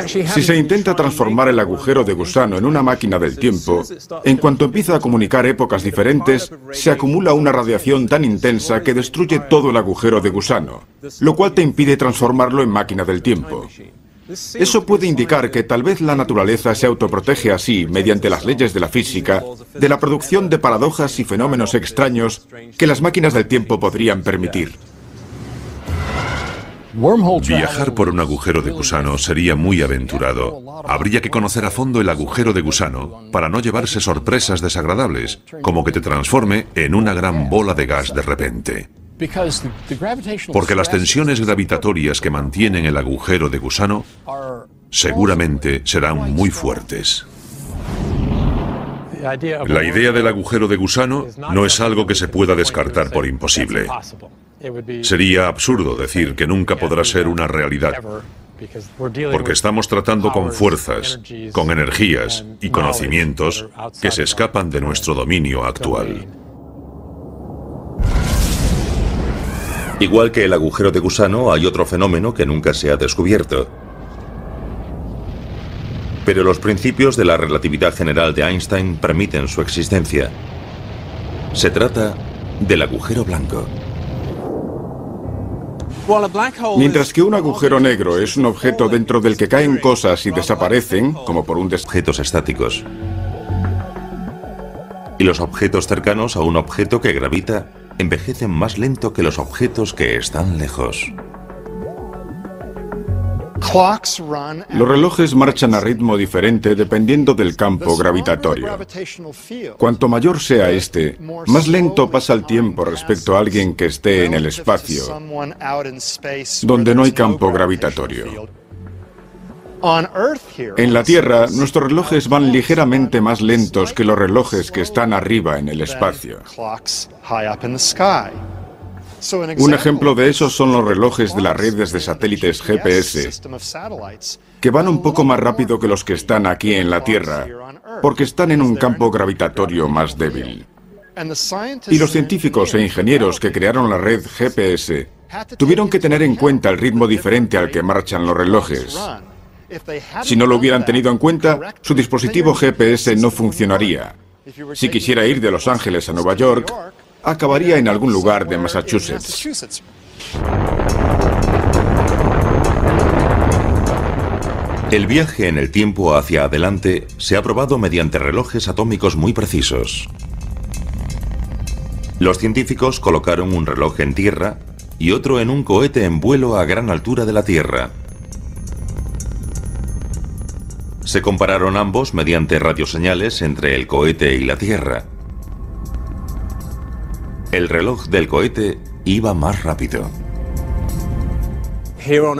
Si se intenta transformar el agujero de gusano en una máquina del tiempo, en cuanto empieza a comunicar épocas diferentes, se acumula una radiación tan intensa que destruye todo el agujero de gusano, lo cual te impide transformarlo en máquina del tiempo. Eso puede indicar que tal vez la naturaleza se autoprotege así, mediante las leyes de la física, de la producción de paradojas y fenómenos extraños que las máquinas del tiempo podrían permitir. Viajar por un agujero de gusano sería muy aventurado. Habría que conocer a fondo el agujero de gusano para no llevarse sorpresas desagradables, como que te transforme en una gran bola de gas de repente. Porque las tensiones gravitatorias que mantienen el agujero de gusano seguramente serán muy fuertes. La idea del agujero de gusano no es algo que se pueda descartar por imposible. Sería absurdo decir que nunca podrá ser una realidad, porque estamos tratando con fuerzas, con energías y conocimientos que se escapan de nuestro dominio actual. Igual que el agujero de gusano, hay otro fenómeno que nunca se ha descubierto. Pero los principios de la relatividad general de Einstein permiten su existencia. Se trata del agujero blanco. Mientras que un agujero negro es un objeto dentro del que caen cosas y desaparecen, como por un objetos estáticos. Y los objetos cercanos a un objeto que gravita envejecen más lento que los objetos que están lejos. Los relojes marchan a ritmo diferente dependiendo del campo gravitatorio. Cuanto mayor sea este, más lento pasa el tiempo respecto a alguien que esté en el espacio, donde no hay campo gravitatorio. En la Tierra, nuestros relojes van ligeramente más lentos que los relojes que están arriba en el espacio. Un ejemplo de eso son los relojes de las redes de satélites GPS, que van un poco más rápido que los que están aquí en la Tierra, porque están en un campo gravitatorio más débil. Y los científicos e ingenieros que crearon la red GPS tuvieron que tener en cuenta el ritmo diferente al que marchan los relojes. Si no lo hubieran tenido en cuenta, su dispositivo GPS no funcionaría. Si quisiera ir de Los Ángeles a Nueva York, acabaría en algún lugar de Massachusetts. El viaje en el tiempo hacia adelante se ha probado mediante relojes atómicos muy precisos. Los científicos colocaron un reloj en tierra y otro en un cohete en vuelo a gran altura de la Tierra. Se compararon ambos mediante radioseñales entre el cohete y la Tierra. El reloj del cohete iba más rápido.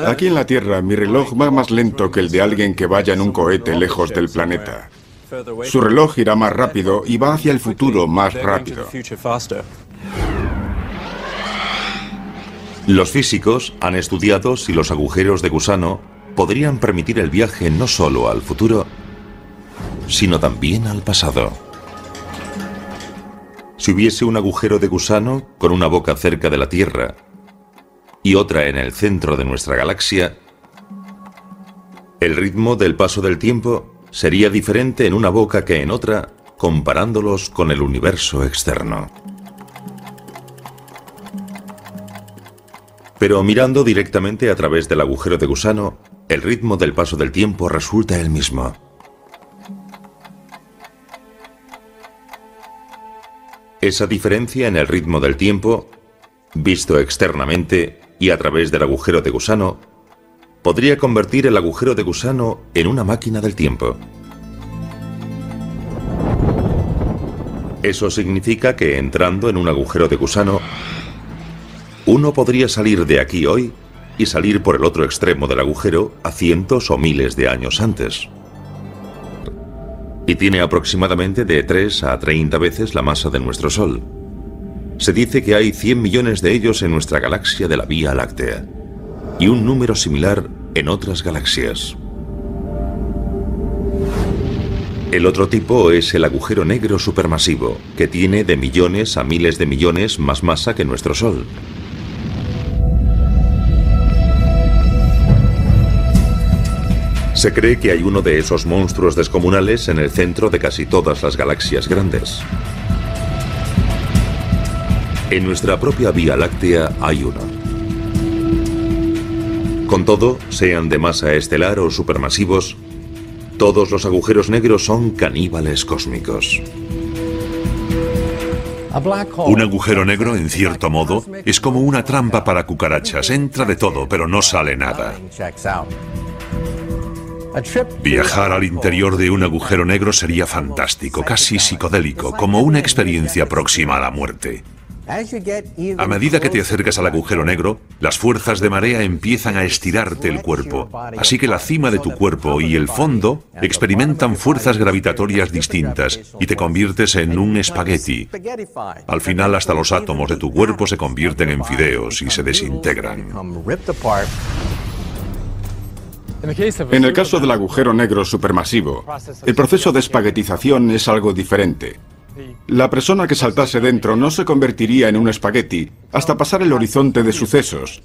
Aquí en la Tierra, mi reloj va más lento que el de alguien que vaya en un cohete lejos del planeta. Su reloj irá más rápido y va hacia el futuro más rápido. Los físicos han estudiado si los agujeros de gusano podrían permitir el viaje no solo al futuro, sino también al pasado. Si hubiese un agujero de gusano con una boca cerca de la Tierra y otra en el centro de nuestra galaxia, el ritmo del paso del tiempo sería diferente en una boca que en otra, comparándolos con el universo externo. Pero mirando directamente a través del agujero de gusano, el ritmo del paso del tiempo resulta el mismo. Esa diferencia en el ritmo del tiempo, visto externamente y a través del agujero de gusano, podría convertir el agujero de gusano en una máquina del tiempo. Eso significa que entrando en un agujero de gusano, uno podría salir de aquí hoy y salir por el otro extremo del agujero a cientos o miles de años antes. Y tiene aproximadamente de 3 a 30 veces la masa de nuestro Sol. Se dice que hay 100 millones de ellos en nuestra galaxia de la Vía Láctea, y un número similar en otras galaxias. El otro tipo es el agujero negro supermasivo, que tiene de millones a miles de millones más masa que nuestro Sol. Se cree que hay uno de esos monstruos descomunales en el centro de casi todas las galaxias grandes. En nuestra propia Vía Láctea hay uno. Con todo, sean de masa estelar o supermasivos, todos los agujeros negros son caníbales cósmicos. Un agujero negro, en cierto modo, es como una trampa para cucarachas. Entra de todo, pero no sale nada. Viajar al interior de un agujero negro sería fantástico, casi psicodélico, como una experiencia próxima a la muerte. A medida que te acercas al agujero negro, las fuerzas de marea empiezan a estirarte el cuerpo, así que la cima de tu cuerpo y el fondo experimentan fuerzas gravitatorias distintas y te conviertes en un espagueti. Al final, hasta los átomos de tu cuerpo se convierten en fideos y se desintegran. En el caso del agujero negro supermasivo, el proceso de espaguetización es algo diferente. La persona que saltase dentro no se convertiría en un espagueti hasta pasar el horizonte de sucesos.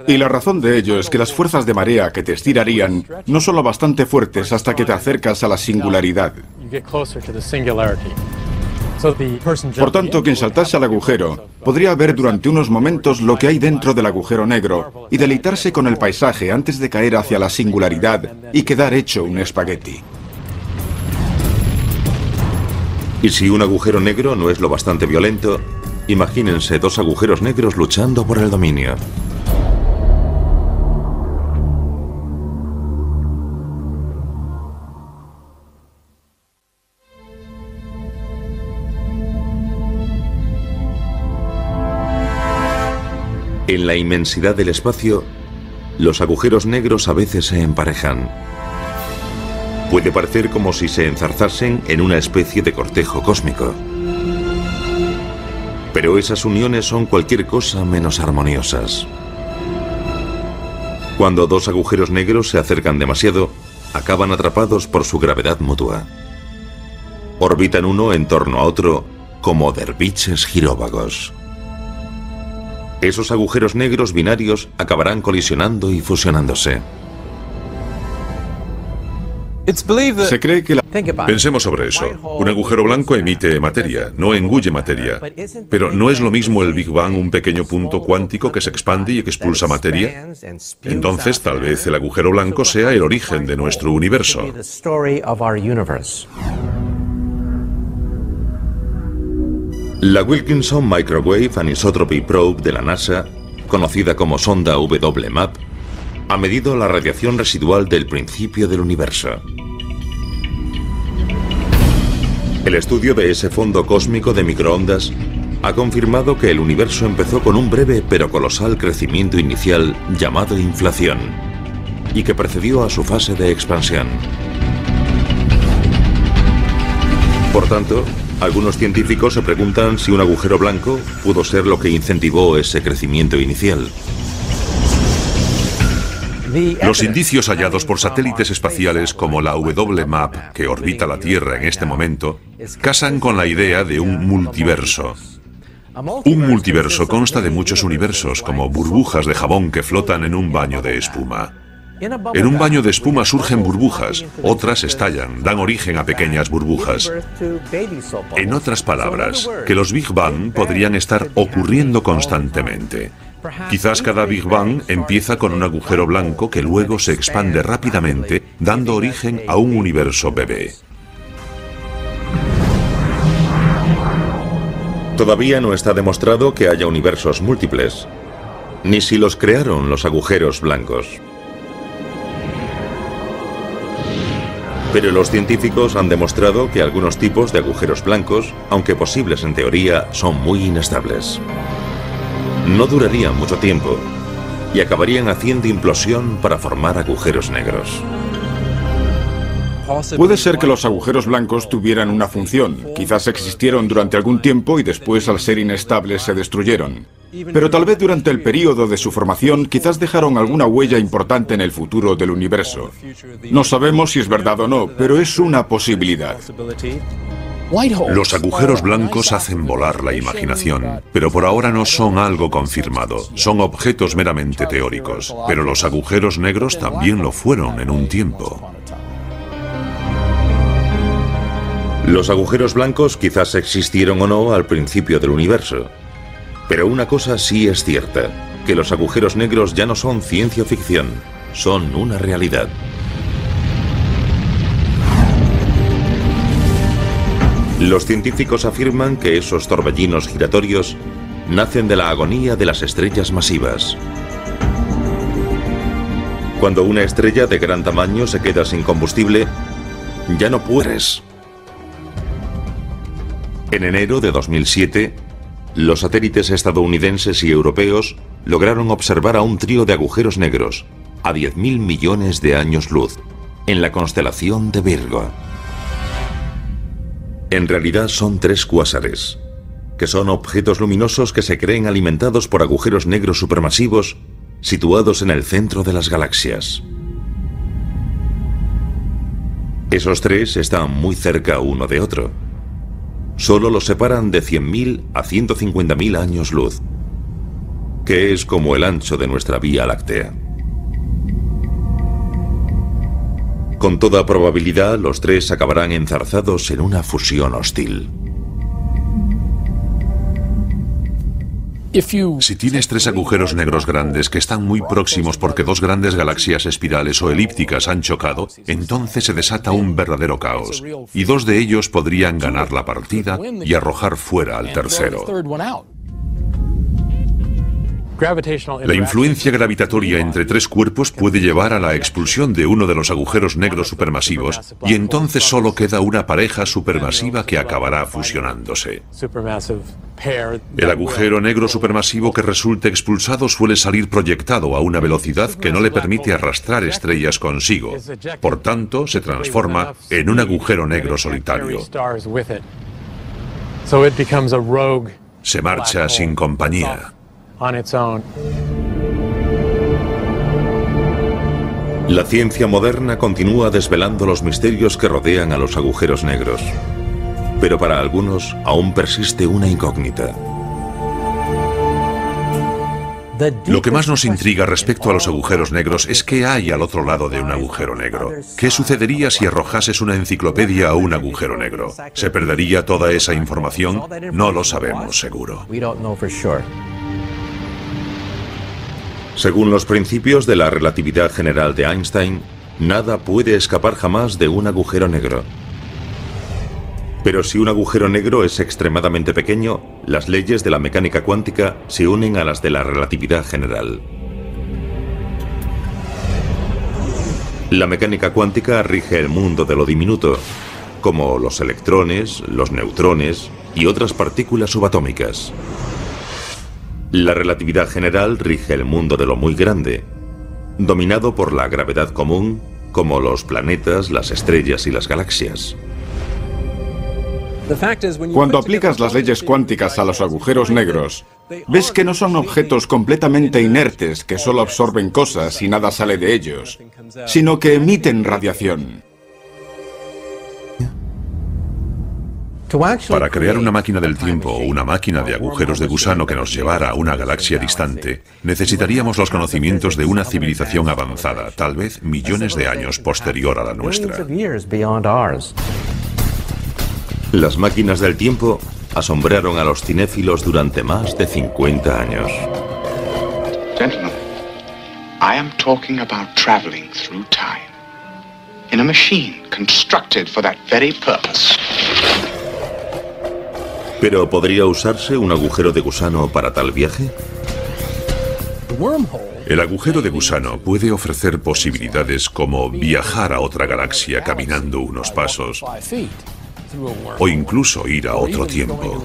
Y la razón de ello es que las fuerzas de marea que te estirarían no son lo bastante fuertes hasta que te acercas a la singularidad. Por tanto, quien saltase al agujero podría ver durante unos momentos lo que hay dentro del agujero negro y deleitarse con el paisaje antes de caer hacia la singularidad y quedar hecho un espagueti. Y si un agujero negro no es lo bastante violento, imagínense dos agujeros negros luchando por el dominio. En la inmensidad del espacio, los agujeros negros a veces se emparejan. Puede parecer como si se enzarzasen en una especie de cortejo cósmico. Pero esas uniones son cualquier cosa menos armoniosas. Cuando dos agujeros negros se acercan demasiado, acaban atrapados por su gravedad mutua. Orbitan uno en torno a otro como derviches giróvagos. Esos agujeros negros binarios acabarán colisionando y fusionándose. Se cree que Pensemos sobre eso. Un agujero blanco emite materia, no engulle materia. Pero ¿no es lo mismo el Big Bang, un pequeño punto cuántico que se expande y que expulsa materia? Entonces, tal vez el agujero blanco sea el origen de nuestro universo. La Wilkinson Microwave Anisotropy Probe de la NASA, conocida como sonda WMAP, ha medido la radiación residual del principio del universo. El estudio de ese fondo cósmico de microondas ha confirmado que el universo empezó con un breve pero colosal crecimiento inicial llamado inflación, y que precedió a su fase de expansión. Por tanto, algunos científicos se preguntan si un agujero blanco pudo ser lo que incentivó ese crecimiento inicial. Los indicios hallados por satélites espaciales como la WMAP, que orbita la Tierra en este momento, casan con la idea de un multiverso. Un multiverso consta de muchos universos, como burbujas de jabón que flotan en un baño de espuma. En un baño de espuma surgen burbujas, otras estallan, dan origen a pequeñas burbujas. En otras palabras, que los Big Bang podrían estar ocurriendo constantemente. Quizás cada Big Bang empieza con un agujero blanco que luego se expande rápidamente, dando origen a un universo bebé. Todavía no está demostrado que haya universos múltiples, ni si los crearon los agujeros blancos. Pero los científicos han demostrado que algunos tipos de agujeros blancos, aunque posibles en teoría, son muy inestables. No durarían mucho tiempo y acabarían haciendo implosión para formar agujeros negros. Puede ser que los agujeros blancos tuvieran una función. Quizás existieron durante algún tiempo y después, al ser inestables, se destruyeron. Pero tal vez durante el período de su formación, quizás dejaron alguna huella importante en el futuro del universo. No sabemos si es verdad o no, pero es una posibilidad. Los agujeros blancos hacen volar la imaginación, pero por ahora no son algo confirmado. Son objetos meramente teóricos. Pero los agujeros negros también lo fueron en un tiempo. Los agujeros blancos quizás existieron o no al principio del universo. Pero una cosa sí es cierta, que los agujeros negros ya no son ciencia ficción, son una realidad. Los científicos afirman que esos torbellinos giratorios nacen de la agonía de las estrellas masivas. Cuando una estrella de gran tamaño se queda sin combustible, ya no puedes. En enero de 2007, los satélites estadounidenses y europeos lograron observar a un trío de agujeros negros a 10.000 millones de años luz, en la constelación de Virgo. En realidad son 3 cuásares, que son objetos luminosos que se creen alimentados por agujeros negros supermasivos situados en el centro de las galaxias. Esos 3 están muy cerca uno de otro. Solo los separan de 100.000 a 150.000 años luz, que es como el ancho de nuestra Vía Láctea. Con toda probabilidad, los 3 acabarán enzarzados en una fusión hostil. Si tienes 3 agujeros negros grandes que están muy próximos porque 2 grandes galaxias espirales o elípticas han chocado, entonces se desata un verdadero caos, y 2 de ellos podrían ganar la partida y arrojar fuera al tercero. La influencia gravitatoria entre 3 cuerpos puede llevar a la expulsión de uno de los agujeros negros supermasivos, y entonces solo queda una pareja supermasiva que acabará fusionándose. El agujero negro supermasivo que resulte expulsado suele salir proyectado a una velocidad que no le permite arrastrar estrellas consigo. Por tanto, se transforma en un agujero negro solitario. Se marcha sin compañía. La ciencia moderna continúa desvelando los misterios que rodean a los agujeros negros. Pero para algunos aún persiste una incógnita. Lo que más nos intriga respecto a los agujeros negros es qué hay al otro lado de un agujero negro. ¿Qué sucedería si arrojases una enciclopedia a un agujero negro? ¿Se perdería toda esa información? No lo sabemos seguro. Según los principios de la relatividad general de Einstein, nada puede escapar jamás de un agujero negro. Pero si un agujero negro es extremadamente pequeño, las leyes de la mecánica cuántica se unen a las de la relatividad general. La mecánica cuántica rige el mundo de lo diminuto, como los electrones, los neutrones y otras partículas subatómicas. La relatividad general rige el mundo de lo muy grande, dominado por la gravedad común, como los planetas, las estrellas y las galaxias. Cuando aplicas las leyes cuánticas a los agujeros negros, ves que no son objetos completamente inertes que solo absorben cosas y nada sale de ellos, sino que emiten radiación. Para crear una máquina del tiempo o una máquina de agujeros de gusano que nos llevara a una galaxia distante, necesitaríamos los conocimientos de una civilización avanzada, tal vez millones de años posterior a la nuestra. Las máquinas del tiempo asombraron a los cinéfilos durante más de 50 años. Gentlemen, I am talking about traveling through time in a machine constructed for that very purpose. ¿Pero podría usarse un agujero de gusano para tal viaje? El agujero de gusano puede ofrecer posibilidades como viajar a otra galaxia caminando unos pasos o incluso ir a otro tiempo.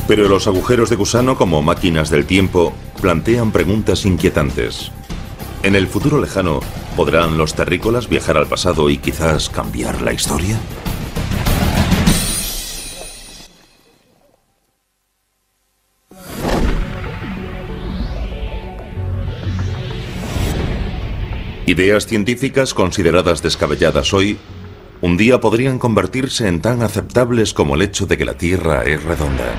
Pero los agujeros de gusano como máquinas del tiempo plantean preguntas inquietantes. ¿En el futuro lejano podrán los terrícolas viajar al pasado y quizás cambiar la historia? Ideas científicas consideradas descabelladas hoy, un día podrían convertirse en tan aceptables como el hecho de que la Tierra es redonda.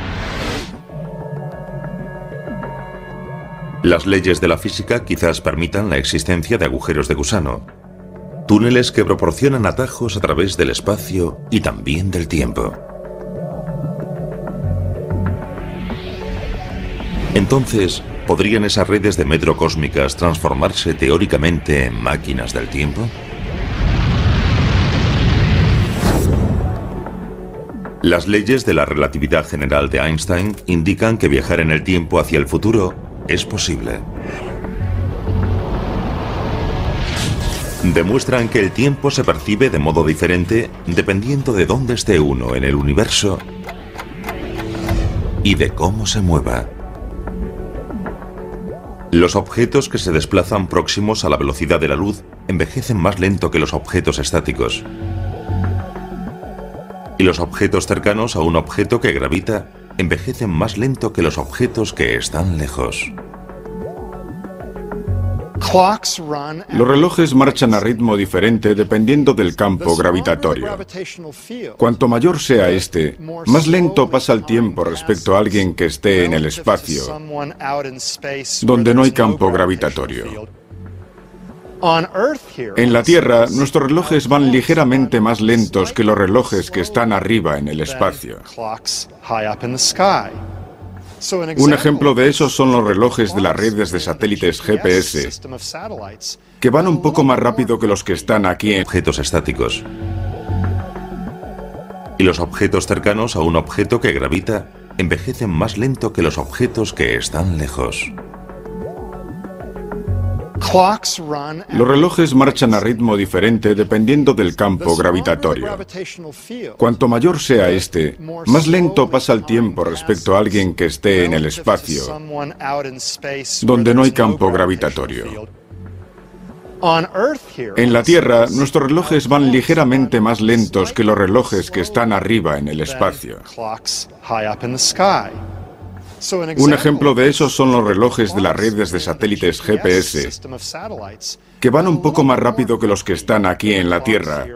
Las leyes de la física quizás permitan la existencia de agujeros de gusano, túneles que proporcionan atajos a través del espacio y también del tiempo. Entonces, ¿podrían esas redes de metro cósmicas transformarse teóricamente en máquinas del tiempo? Las leyes de la relatividad general de Einstein indican que viajar en el tiempo hacia el futuro es posible. Demuestran que el tiempo se percibe de modo diferente dependiendo de dónde esté uno en el universo y de cómo se mueva. Los objetos que se desplazan próximos a la velocidad de la luz envejecen más lento que los objetos estáticos. Y los objetos cercanos a un objeto que gravita envejecen más lento que los objetos que están lejos. Los relojes marchan a ritmo diferente dependiendo del campo gravitatorio. Cuanto mayor sea este, más lento pasa el tiempo respecto a alguien que esté en el espacio, donde no hay campo gravitatorio. En la Tierra, nuestros relojes van ligeramente más lentos que los relojes que están arriba en el espacio. Un ejemplo de eso son los relojes de las redes de satélites GPS, que van un poco más rápido que los que están aquí en objetos estáticos. Y los objetos cercanos a un objeto que gravita envejecen más lento que los objetos que están lejos. Los relojes marchan a ritmo diferente dependiendo del campo gravitatorio. Cuanto mayor sea este, más lento pasa el tiempo respecto a alguien que esté en el espacio, donde no hay campo gravitatorio. En la Tierra, nuestros relojes van ligeramente más lentos que los relojes que están arriba en el espacio. Un ejemplo de eso son los relojes de las redes de satélites GPS, que van un poco más rápido que los que están aquí en la Tierra,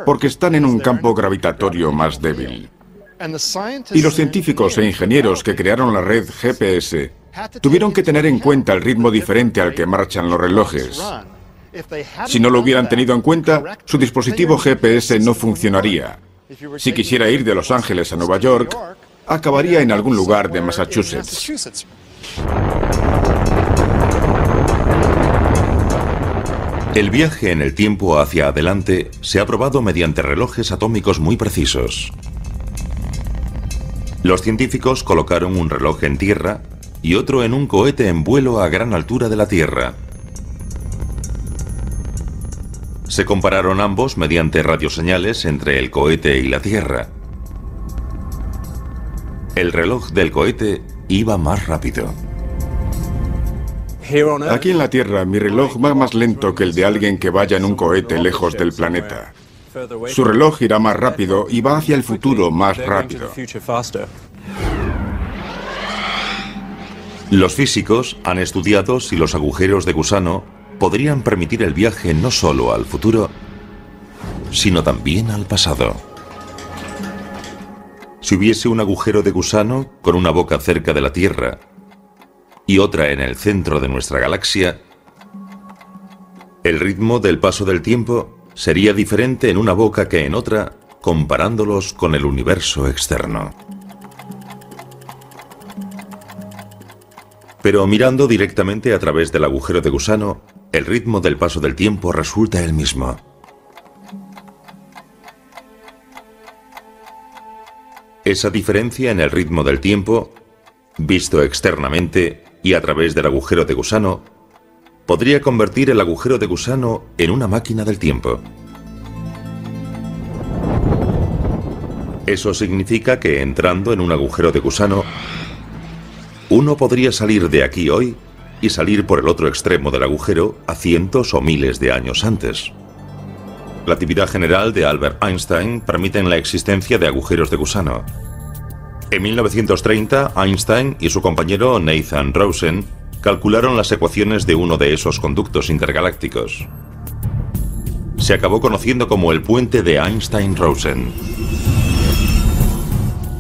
porque están en un campo gravitatorio más débil. Y los científicos e ingenieros que crearon la red GPS tuvieron que tener en cuenta el ritmo diferente al que marchan los relojes. Si no lo hubieran tenido en cuenta, su dispositivo GPS no funcionaría. Si quisiera ir de Los Ángeles a Nueva York, acabaría en algún lugar de Massachusetts. El viaje en el tiempo hacia adelante se ha probado mediante relojes atómicos muy precisos. Los científicos colocaron un reloj en tierra y otro en un cohete en vuelo a gran altura de la Tierra. Se compararon ambos mediante radioseñales entre el cohete y la Tierra. El reloj del cohete iba más rápido. Aquí en la Tierra, mi reloj va más lento que el de alguien que vaya en un cohete lejos del planeta. Su reloj irá más rápido y va hacia el futuro más rápido. Los físicos han estudiado si los agujeros de gusano podrían permitir el viaje no solo al futuro, sino también al pasado. Si hubiese un agujero de gusano con una boca cerca de la Tierra y otra en el centro de nuestra galaxia, el ritmo del paso del tiempo sería diferente en una boca que en otra, comparándolos con el universo externo. Pero mirando directamente a través del agujero de gusano, el ritmo del paso del tiempo resulta el mismo. Esa diferencia en el ritmo del tiempo, visto externamente y a través del agujero de gusano, podría convertir el agujero de gusano en una máquina del tiempo. Eso significa que entrando en un agujero de gusano, uno podría salir de aquí hoy y salir por el otro extremo del agujero a cientos o miles de años antes. La relatividad general de Albert Einstein permite la existencia de agujeros de gusano. En 1930, Einstein y su compañero Nathan Rosen calcularon las ecuaciones de uno de esos conductos intergalácticos. Se acabó conociendo como el puente de Einstein-Rosen.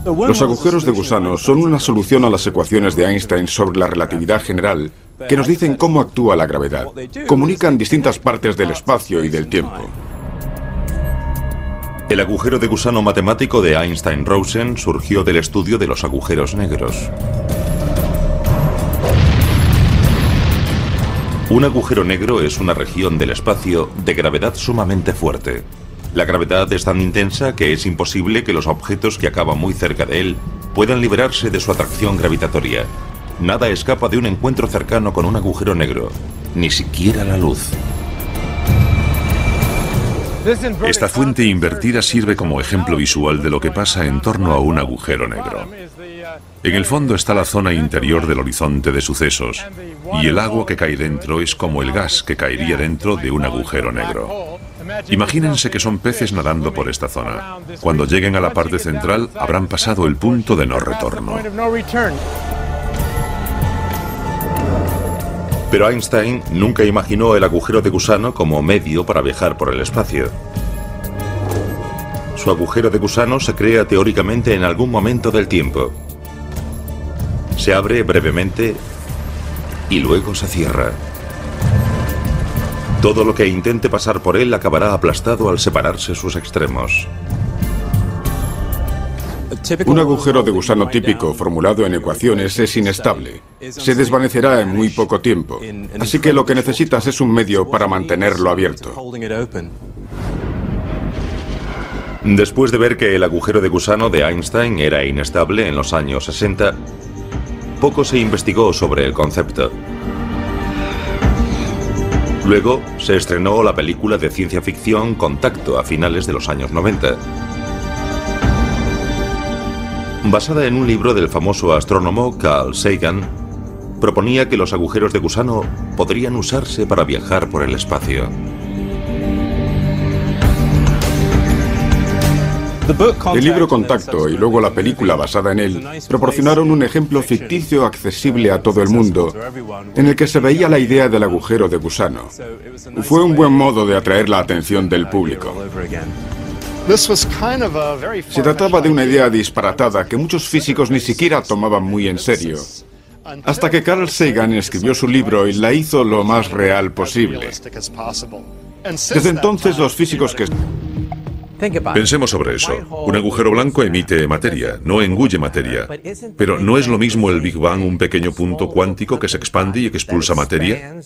Los agujeros de gusano son una solución a las ecuaciones de Einstein sobre la relatividad general que nos dicen cómo actúa la gravedad. Comunican distintas partes del espacio y del tiempo. El agujero de gusano matemático de Einstein-Rosen surgió del estudio de los agujeros negros. Un agujero negro es una región del espacio de gravedad sumamente fuerte. La gravedad es tan intensa que es imposible que los objetos que acaban muy cerca de él puedan liberarse de su atracción gravitatoria. Nada escapa de un encuentro cercano con un agujero negro, ni siquiera la luz. Esta fuente invertida sirve como ejemplo visual de lo que pasa en torno a un agujero negro. En el fondo está la zona interior del horizonte de sucesos, y el agua que cae dentro es como el gas que caería dentro de un agujero negro. Imagínense que son peces nadando por esta zona. Cuando lleguen a la parte central, habrán pasado el punto de no retorno. Pero Einstein nunca imaginó el agujero de gusano como medio para viajar por el espacio. Su agujero de gusano se crea teóricamente en algún momento del tiempo. Se abre brevemente y luego se cierra. Todo lo que intente pasar por él acabará aplastado al separarse sus extremos. Un agujero de gusano típico formulado en ecuaciones es inestable. Se desvanecerá en muy poco tiempo. Así que lo que necesitas es un medio para mantenerlo abierto. Después de ver que el agujero de gusano de Einstein era inestable en los años 60, poco se investigó sobre el concepto. Luego se estrenó la película de ciencia ficción Contacto a finales de los años 90. Basada en un libro del famoso astrónomo Carl Sagan, proponía que los agujeros de gusano podrían usarse para viajar por el espacio. El libro Contacto y luego la película basada en él proporcionaron un ejemplo ficticio accesible a todo el mundo, en el que se veía la idea del agujero de gusano. Fue un buen modo de atraer la atención del público. Se trataba de una idea disparatada que muchos físicos ni siquiera tomaban muy en serio, hasta que Carl Sagan escribió su libro y la hizo lo más real posible. Desde entonces los físicos que... Pensemos sobre eso. Un agujero blanco emite materia, no engulle materia. Pero ¿no es lo mismo el Big Bang, un pequeño punto cuántico que se expande y que expulsa materia?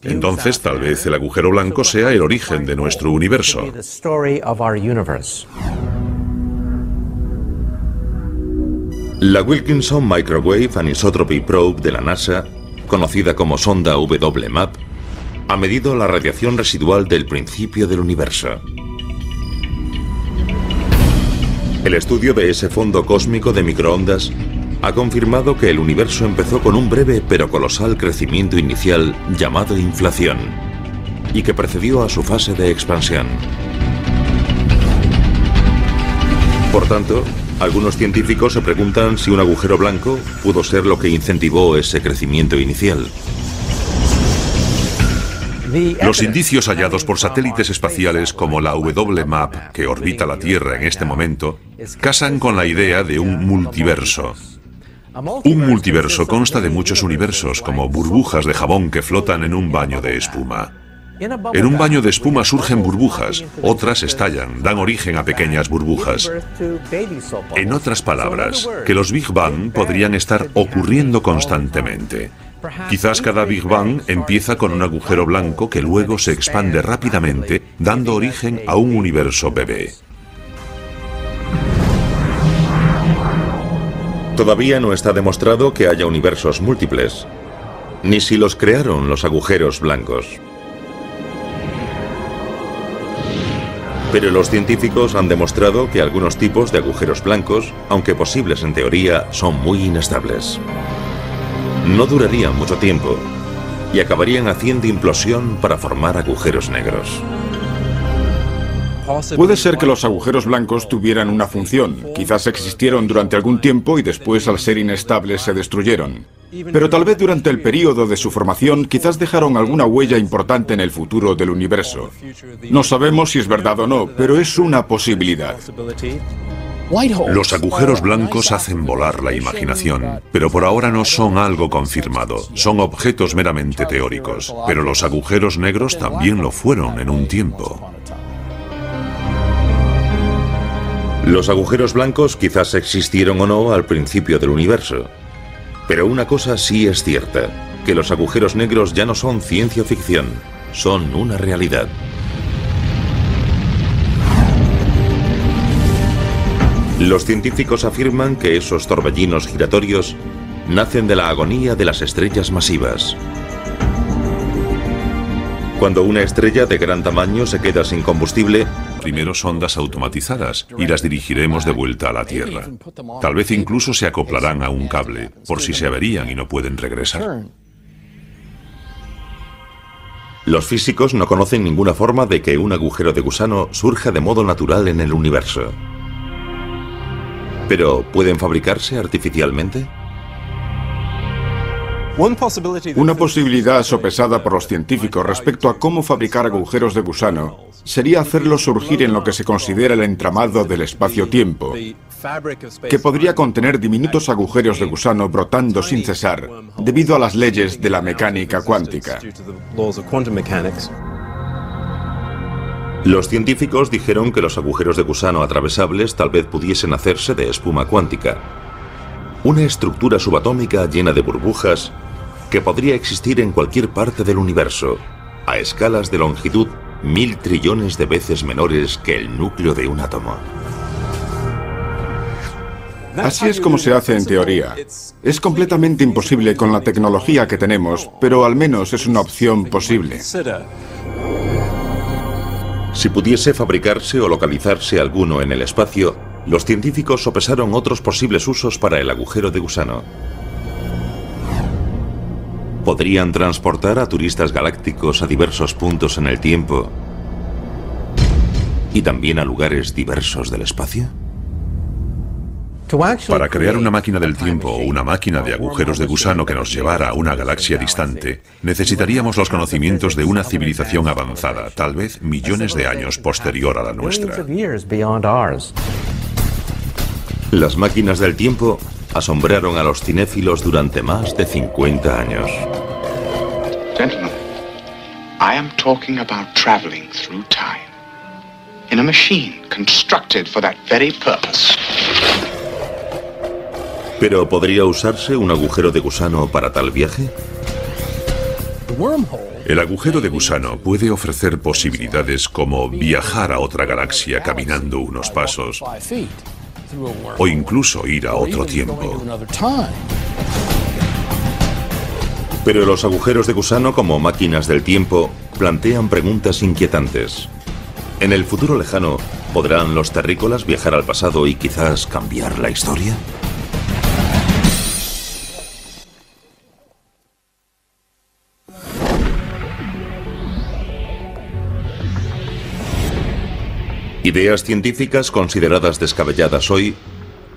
Entonces, tal vez el agujero blanco sea el origen de nuestro universo. La Wilkinson Microwave Anisotropy Probe de la NASA, conocida como sonda WMAP, ha medido la radiación residual del principio del universo. El estudio de ese fondo cósmico de microondas ha confirmado que el universo empezó con un breve pero colosal crecimiento inicial llamado inflación, y que precedió a su fase de expansión. Por tanto, algunos científicos se preguntan si un agujero blanco pudo ser lo que incentivó ese crecimiento inicial. Los indicios hallados por satélites espaciales como la WMAP, que orbita la Tierra en este momento, casan con la idea de un multiverso. Un multiverso consta de muchos universos, como burbujas de jabón que flotan en un baño de espuma. En un baño de espuma surgen burbujas, otras estallan, dan origen a pequeñas burbujas. En otras palabras, que los Big Bang podrían estar ocurriendo constantemente. Quizás cada Big Bang empieza con un agujero blanco que luego se expande rápidamente, dando origen a un universo bebé. Todavía no está demostrado que haya universos múltiples, ni si los crearon los agujeros blancos. Pero los científicos han demostrado que algunos tipos de agujeros blancos, aunque posibles en teoría, son muy inestables. No durarían mucho tiempo y acabarían haciendo implosión para formar agujeros negros. Puede ser que los agujeros blancos tuvieran una función. Quizás existieron durante algún tiempo y después, al ser inestables, se destruyeron. Pero tal vez durante el período de su formación, quizás dejaron alguna huella importante en el futuro del universo. No sabemos si es verdad o no, pero es una posibilidad. Los agujeros blancos hacen volar la imaginación, pero por ahora no son algo confirmado. Son objetos meramente teóricos, pero los agujeros negros también lo fueron en un tiempo. Los agujeros blancos quizás existieron o no al principio del universo. Pero una cosa sí es cierta, que los agujeros negros ya no son ciencia ficción, son una realidad. Los científicos afirman que esos torbellinos giratorios nacen de la agonía de las estrellas masivas. Cuando una estrella de gran tamaño se queda sin combustible, Primero sondas automatizadas y las dirigiremos de vuelta a la Tierra. Tal vez incluso se acoplarán a un cable, por si se averían y no pueden regresar. los físicos no conocen ninguna forma de que un agujero de gusano surja de modo natural en el universo. ¿Pero pueden fabricarse artificialmente? Una posibilidad sopesada por los científicos respecto a cómo fabricar agujeros de gusano sería hacerlos surgir en lo que se considera el entramado del espacio-tiempo, que podría contener diminutos agujeros de gusano brotando sin cesar debido a las leyes de la mecánica cuántica. Los científicos dijeron que los agujeros de gusano atravesables tal vez pudiesen hacerse de espuma cuántica, una estructura subatómica llena de burbujas que podría existir en cualquier parte del universo, a escalas de longitud 1000 trillones de veces menores que el núcleo de un átomo. Así es como se hace en teoría. Es completamente imposible con la tecnología que tenemos, pero al menos es una opción posible. Si pudiese fabricarse o localizarse alguno en el espacio, los científicos sopesaron otros posibles usos para el agujero de gusano. ¿Podrían transportar a turistas galácticos a diversos puntos en el tiempo y también a lugares diversos del espacio? Para crear una máquina del tiempo o una máquina de agujeros de gusano que nos llevara a una galaxia distante, necesitaríamos los conocimientos de una civilización avanzada, tal vez millones de años posterior a la nuestra. Las máquinas del tiempo asombraron a los cinéfilos durante más de 50 años. Gentlemen, I am talking about traveling through time in a machine constructed for that very purpose. ¿Pero podría usarse un agujero de gusano para tal viaje? El agujero de gusano puede ofrecer posibilidades como viajar a otra galaxia caminando unos pasos o incluso ir a otro tiempo. Pero los agujeros de gusano como máquinas del tiempo plantean preguntas inquietantes. ¿En el futuro lejano podrán los terrícolas viajar al pasado y quizás cambiar la historia? Ideas científicas consideradas descabelladas hoy,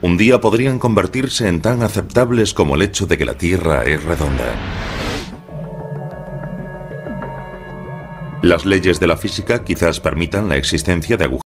un día podrían convertirse en tan aceptables como el hecho de que la Tierra es redonda. Las leyes de la física quizás permitan la existencia de agujeros